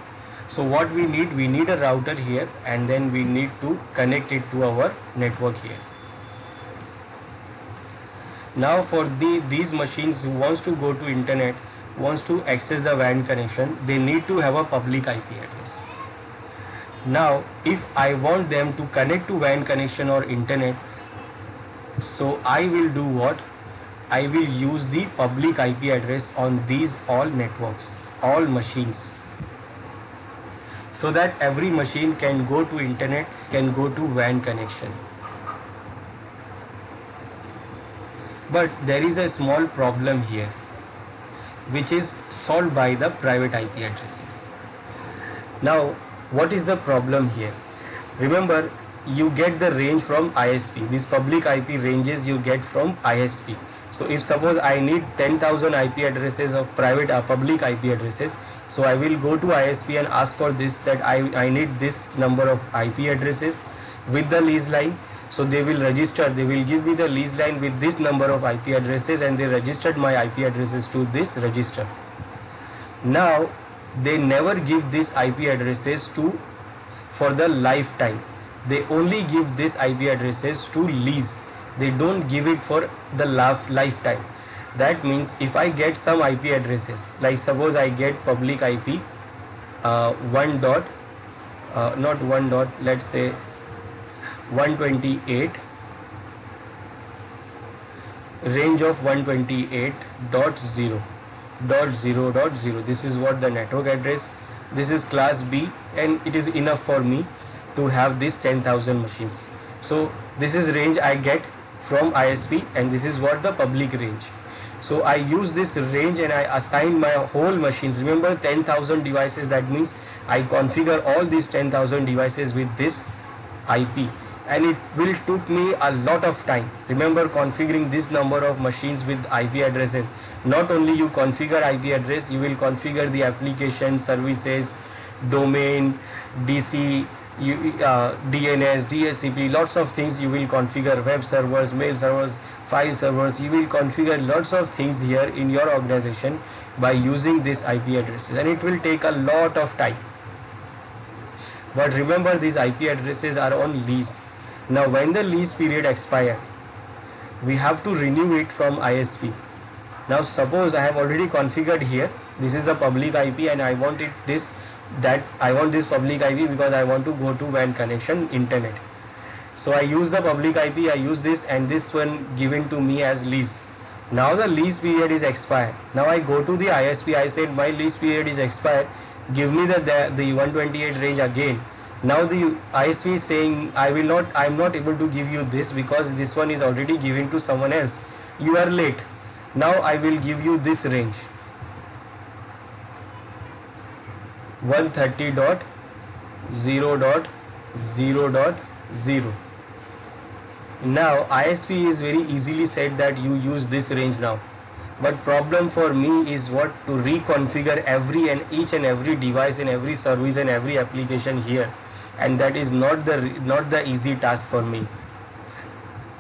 A: so what we need a router here, and then we need to connect it to our network here. Now for these machines who wants to go to internet, wants to access the WAN connection, they need to have a public IP address. Now if I want them to connect to WAN connection or internet, so I will do what? I will use the public IP address on these all networks, all machines, so that every machine can go to internet, can go to WAN connection. But there is a small problem here, which is solved by the private IP addresses. Now what is the problem here? Remember, you get the range from ISP. These public IP ranges you get from ISP. So if suppose I need 10,000 IP addresses of private public IP addresses, so I will go to ISP and ask for this, that I need this number of IP addresses with the lease line. So they will register, they will give me the lease line with this number of IP addresses, and they registered my IP addresses to this register. Now they never give these IP addresses for the lifetime. They only give this IP addresses to lease. They don't give it for the lifetime. That means if I get some IP addresses, like suppose I get public IP let's say 128 range of 128.0.0.0. This is what the network address. This is class B, and it is enough for me to have this 10,000 machines. So this is range I get from ISP, and this is what the public range. So I use this range and I assign my whole machines. Remember, 10,000 devices, that means I configure all these 10,000 devices with this IP, and it will took me a lot of time. Remember, configuring this number of machines with IP addresses, not only you configure IP address, you will configure the application, services, domain, DC, DNS, DHCP, lots of things you will configure, web servers, mail servers, file servers. You will configure lots of things here in your organization by using this IP addresses, and it will take a lot of time. But remember, these IP addresses are on lease. Now when the lease period expires, we have to renew it from ISP. Now suppose I have already configured here, this is the public IP, and I want this public IP because I want to go to WAN connection internet. So I use the public IP, I use this, and this one given to me as lease. Now the lease period is expired. Now I go to the ISP, I said my lease period is expired, give me the 128 range again. Now the ISP is saying I am not able to give you this because this one is already given to someone else. You are late. Now I will give you this range, 130.0.0.0. Now ISP is very easily said that you use this range now, but problem for me is what to reconfigure each and every device and every service and every application here, and that is not the easy task for me.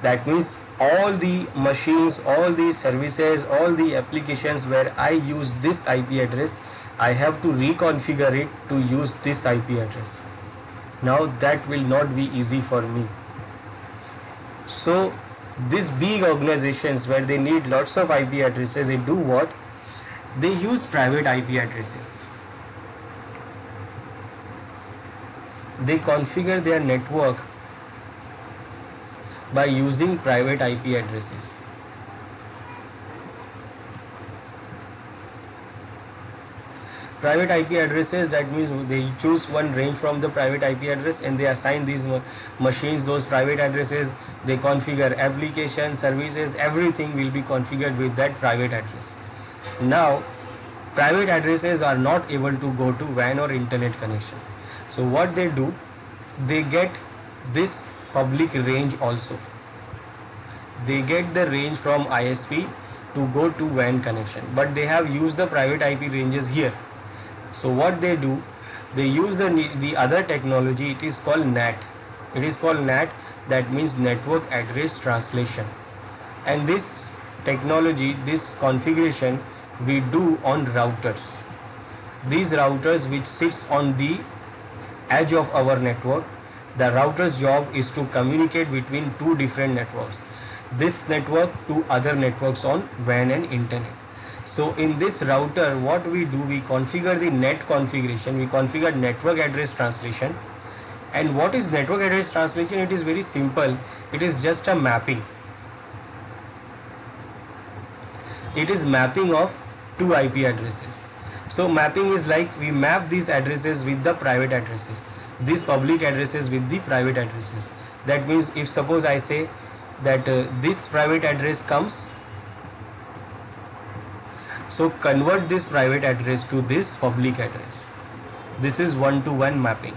A: That means all the machines, all the services, all the applications where I use this IP address, I have to reconfigure it to use this IP address. Now that will not be easy for me. So these big organizations where they need lots of IP addresses, they do what? They use private IP addresses. They configure their network by using private IP addresses. Private IP addresses, that means they choose one range from the private IP address and they assign these machines those private addresses. They configure applications, services, everything will be configured with that private address. Now private addresses are not able to go to WAN or internet connection. So what they do, they get this public range also. They get the range from ISP to go to WAN connection, but they have used the private IP ranges here. So what they do, they use the other technology. It is called NAT. It is called NAT, that means network address translation. And this technology, this configuration we do on routers. These routers which sits on the edge of our network, the router's job is to communicate between two different networks, this network to other networks on WAN and internet. So in this router, what we do, we configure the NAT configuration, we configure network address translation. And what is network address translation? It is very simple. It is just a mapping. It is mapping of two IP addresses. So mapping is like we map these addresses with the private addresses, these public addresses with the private addresses. That means if suppose I say that this private address comes, so convert this private address to this public address. This is one-to-one mapping.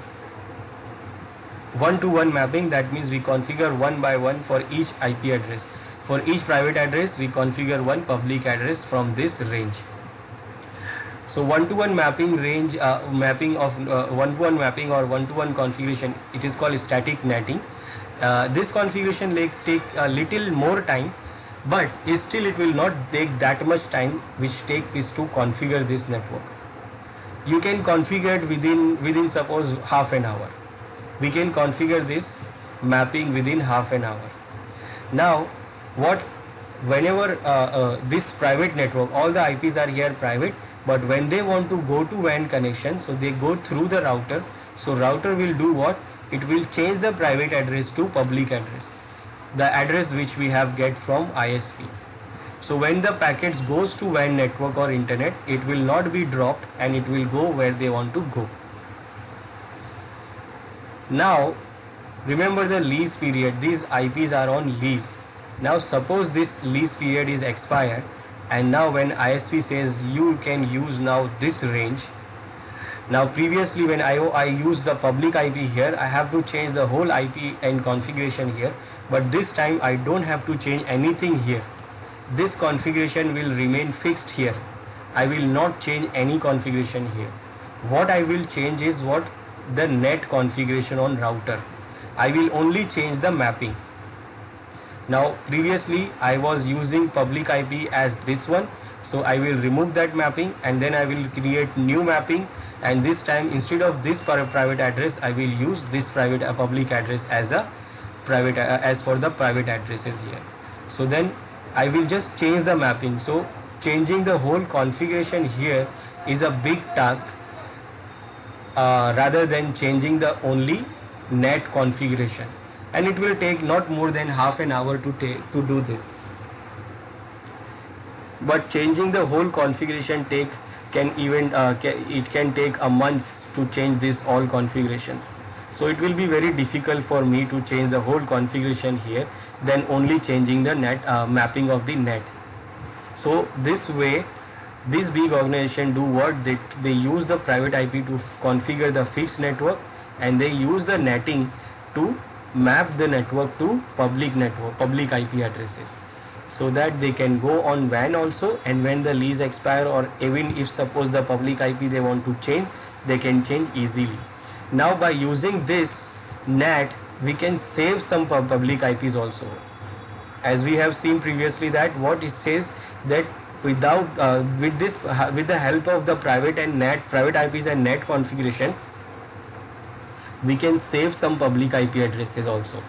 A: One-to-one mapping, that means we configure one by one for each IP address. For each private address, we configure one public address from this range. So one-to-one mapping range, one-to-one mapping or one-to-one configuration, it is called static netting. This configuration take a little more time, but still it will not take that much time which take this to configure this network. You can configure it within suppose half an hour. We can configure this mapping within half an hour. Now whenever this private network, all the IPs are here private, but when they want to go to WAN connection, so they go through the router. So router will do what? It will change the private address to public address, the address which we have get from ISP. So when the packets goes to WAN network or internet, it will not be dropped and it will go where they want to go. Now remember the lease period. These IPs are on lease. Now suppose this lease period is expired, and now when ISP says you can use now this range. Now previously when I use the public IP here, I have to change the whole IP and configuration here, but this time I don't have to change anything here. This configuration will remain fixed here. I will not change any configuration here. What I will change is what? The net configuration on router. I will only change the mapping. Now previously I was using public IP as this one, so I will remove that mapping and then I will create new mapping, and this time instead of this private address I will use this private public address as a private as for the private addresses here. So then I will just change the mapping. So changing the whole configuration here is a big task rather than changing the only net configuration, and it will take not more than half an hour to do this. But changing the whole configuration it can take a month to change this all configurations. So it will be very difficult for me to change the whole configuration here than only changing the net mapping of the net. So this way this big organization do what? They use the private IP to configure the fixed network, and they use the netting to map the network to public IP addresses, so that they can go on WAN also, and when the lease expire or even if suppose the public IP they want to change, they can change easily. Now by using this NAT we can save some public IPs also, as we have seen previously that what it says that without with the help of the private IPs and NAT configuration, we can save some public IP addresses also.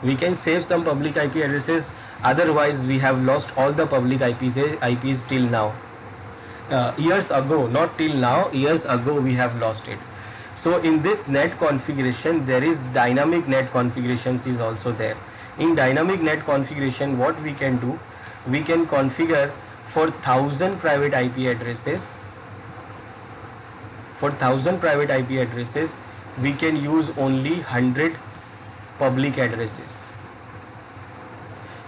A: We can save some public IP addresses, otherwise we have lost all the public IPs till now. Years ago, not till now, years ago we have lost it. So in this net configuration there is dynamic net configurations is also there. In dynamic net configuration what we can do, we can configure for 1000 private IP addresses. For 1000 private IP addresses we can use only 100 public addresses.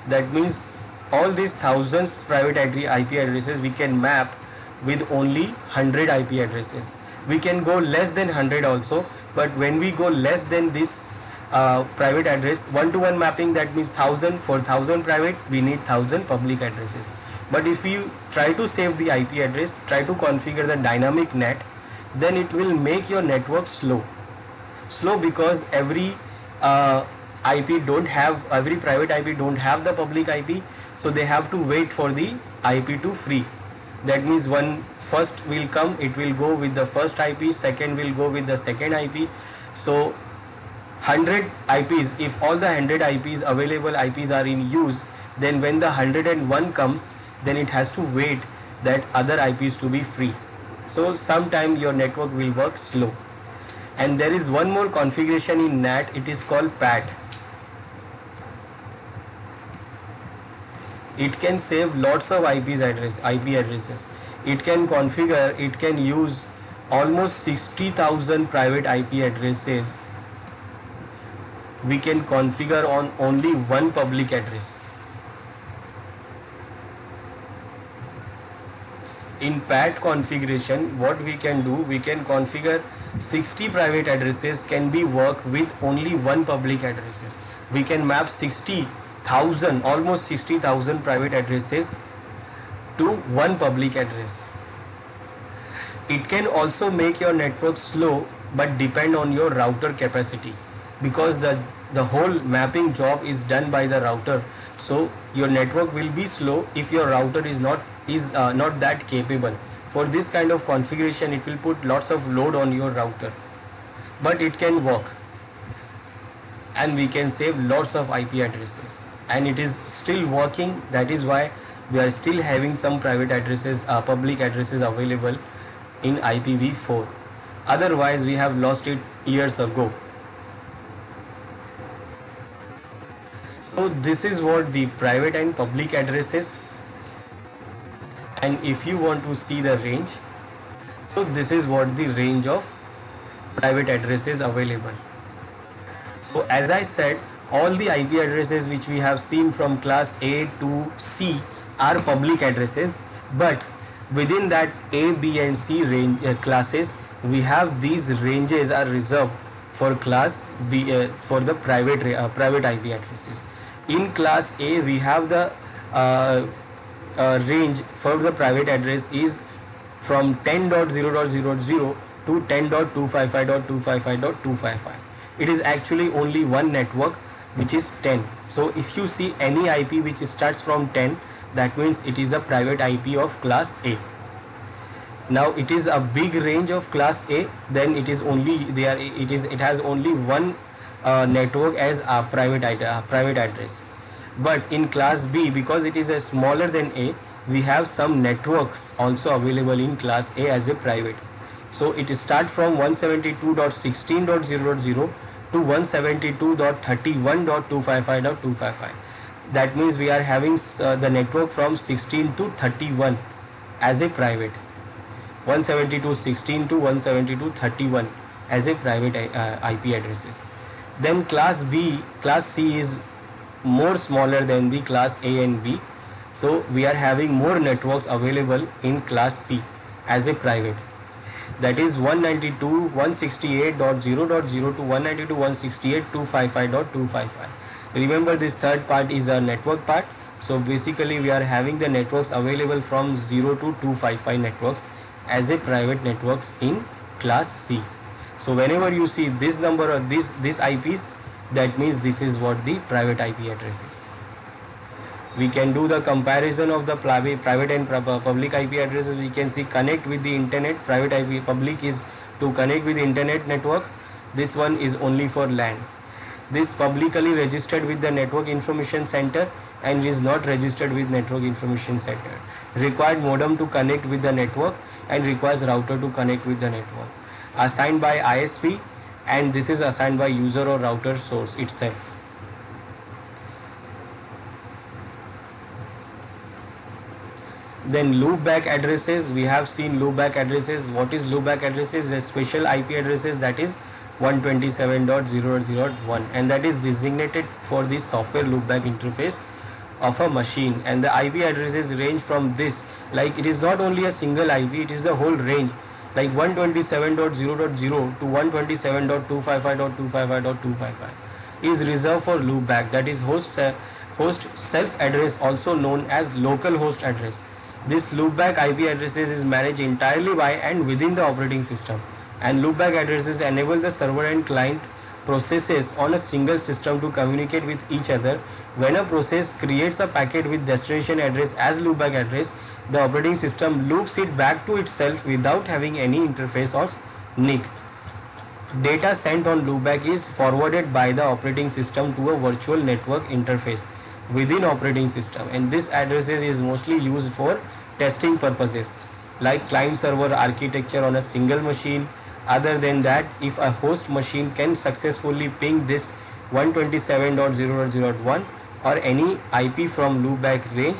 A: That means all these thousands private IP addresses we can map with only 100 IP addresses. We can go less than 100 also, but when we go less than this private address, one-to-one mapping, that means 1000. For 1000 private we need 1000 public addresses. But if you try to save the IP address, try to configure the dynamic net, then it will make your network slow because every private IP don't have the public IP, so they have to wait for the IP to free. That means one first will come, it will go with the first IP, second will go with the second IP. So 100 IPs, if all the 100 IPs available IPs are in use, then when the 101 comes, then it has to wait that other IPs to be free. So sometime your network will work slow. And there is one more configuration in NAT, it is called PAT. It can save lots of IP addresses. It can configure, it can use almost 60,000 private IP addresses. We can configure on only one public address. In PAT configuration, what we can do, we can configure 60 private addresses can be worked with only one public addresses. We can map 60,000, almost 60,000 private addresses to one public address. It can also make your network slow, but depend on your router capacity, because the whole mapping job is done by the router. So your network will be slow if your router is not that capable. For this kind of configuration, it will put lots of load on your router, but it can work, and we can save lots of IP addresses, and it is still working. That is why we are still having some private addresses, public addresses available in IPv4. Otherwise, we have lost it years ago. So this is what the private and public address is. And if you want to see the range, so this is what the range of private addresses available. So as I said, all the IP addresses which we have seen from class A to C are public addresses, but within that A, B and C range classes, we have these ranges are reserved for class B, for the private IP addresses. In class A, we have the range for the private address is from 10.0.0.0 to 10.255.255.255. It is actually only one network, which is 10. So if you see any IP which starts from 10, that means it is a private IP of class A. Now it is a big range of class A, then it is only there, it has only one network as a private address. But in class B, because it is a smaller than A, we have some networks also available in class A as a private. So it starts from 172.16.0.0 to 172.31.255.255. That means we are having the network from 16 to 31 as a private. 172.16 to 172.31 as a private IP addresses. Then class C is more smaller than the class A and B. So we are having more networks available in class C as a private. That is 192.168.0.0 to 192.168.255.255. Remember, this third part is a network part. So basically we are having the networks available from 0 to 255 networks as a private networks in class C. So whenever you see this number or this IPs, that means this is what the private IP address is. We can do the comparison of the private and public IP addresses. We can see connect with the internet. Private IP, public is to connect with the internet network. This one is only for LAN. This publicly registered with the network information center and is not registered with network information center. Required modem to connect with the network and requires router to connect with the network. Assigned by ISP, and this is assigned by user or router source itself. Then loopback addresses, we have seen loopback addresses. What is loopback addresses? A special IP addresses, that is 127.0.0.1, and that is designated for the software loopback interface of a machine. And the IP addresses range from this, like it is not only a single IP, it is the whole range, like 127.0.0 to 127.255.255.255 is reserved for loopback, that is host self address, also known as local host address. This loopback IP addresses is managed entirely by and within the operating system, and loopback addresses enable the server and client processes on a single system to communicate with each other. When a process creates a packet with destination address as loopback address, the operating system loops it back to itself without having any interface of NIC. Data sent on loopback is forwarded by the operating system to a virtual network interface within operating system, and this addresses is mostly used for testing purposes like client server architecture on a single machine. Other than that, if a host machine can successfully ping this 127.0.0.1 or any IP from loopback range,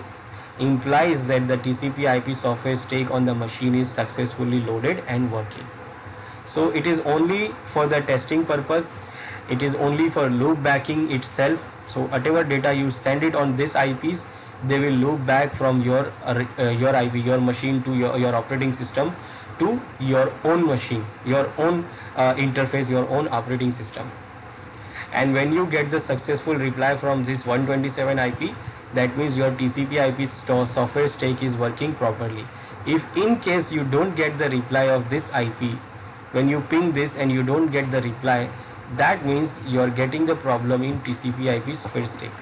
A: implies that the TCP IP software stack on the machine is successfully loaded and working. So it is only for the testing purpose, it is only for loopbacking itself. So whatever data you send it on this IPs, they will loop back from your IP, your machine to your operating system to your own machine, your own interface, your own operating system. And when you get the successful reply from this 127 IP, that means your TCP IP software stack is working properly. If in case you don't get the reply of this IP, when you ping this and you don't get the reply, that means you are getting the problem in TCP IP software stack.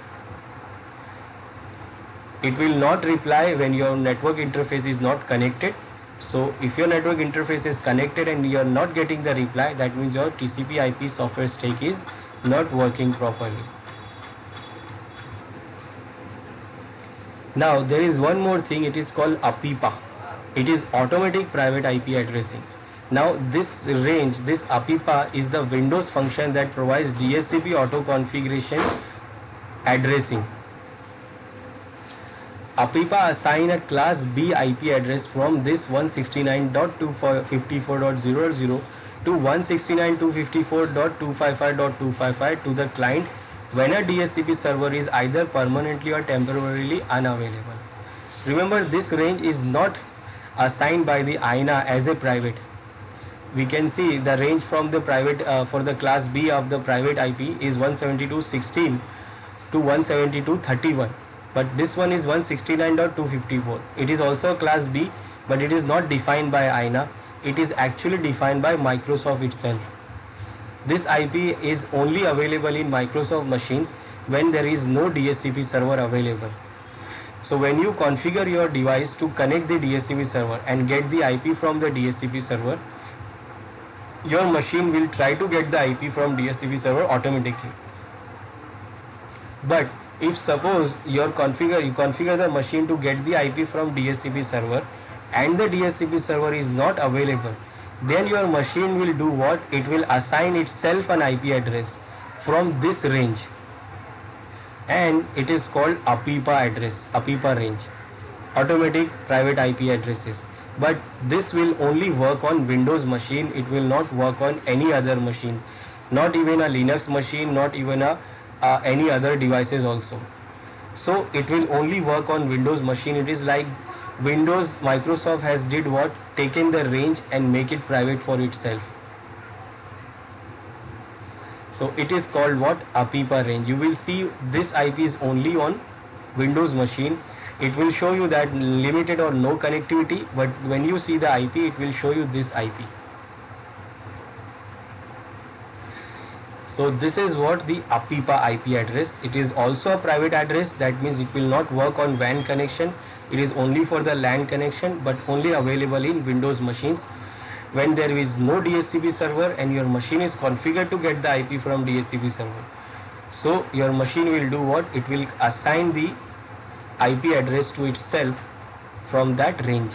A: It will not reply when your network interface is not connected. So if your network interface is connected and you are not getting the reply, that means your TCP IP software stack is not working properly. Now there is one more thing, it is called APIPA. It is automatic private IP addressing. Now this range, this APIPA is the Windows function that provides DHCP auto configuration Addressing. APIPA assign a class B IP address from this 169.254.0.0 to 169.254.255.255 to the client when a DHCP server is either permanently or temporarily unavailable. Remember, this range is not assigned by the INA as a private. We can see the range from the private for the class B of the private IP is 172.16 to 172.31, but this one is 169.254. It is also class B, but it is not defined by INA. It is actually defined by Microsoft itself. This IP is only available in Microsoft machines when there is no DHCP server available. So when you configure your device to connect the DHCP server and get the IP from the DHCP server, your machine will try to get the IP from DHCP server automatically. But if suppose you configure the machine to get the IP from DHCP server and the DHCP server is not available, then your machine will do what? It will assign itself an IP address from this range, and it is called APIPA address, APIPA range, automatic private IP addresses. But this will only work on Windows machine. It will not work on any other machine, not even a Linux machine, not even any other devices also. So it will only work on Windows machine. It is like Windows, Microsoft has did what? Taken the range and make it private for itself. So it is called what? APIPA range. You will see this IP is only on Windows machine. It will show you that limited or no connectivity, but when you see the IP, it will show you this IP. So this is what the APIPA IP address. It is also a private address. That means it will not work on WAN connection. It is only for the LAN connection, but only available in Windows machines. When there is no DHCP server and your machine is configured to get the IP from DHCP server, so your machine will do what? It will assign the IP address to itself from that range.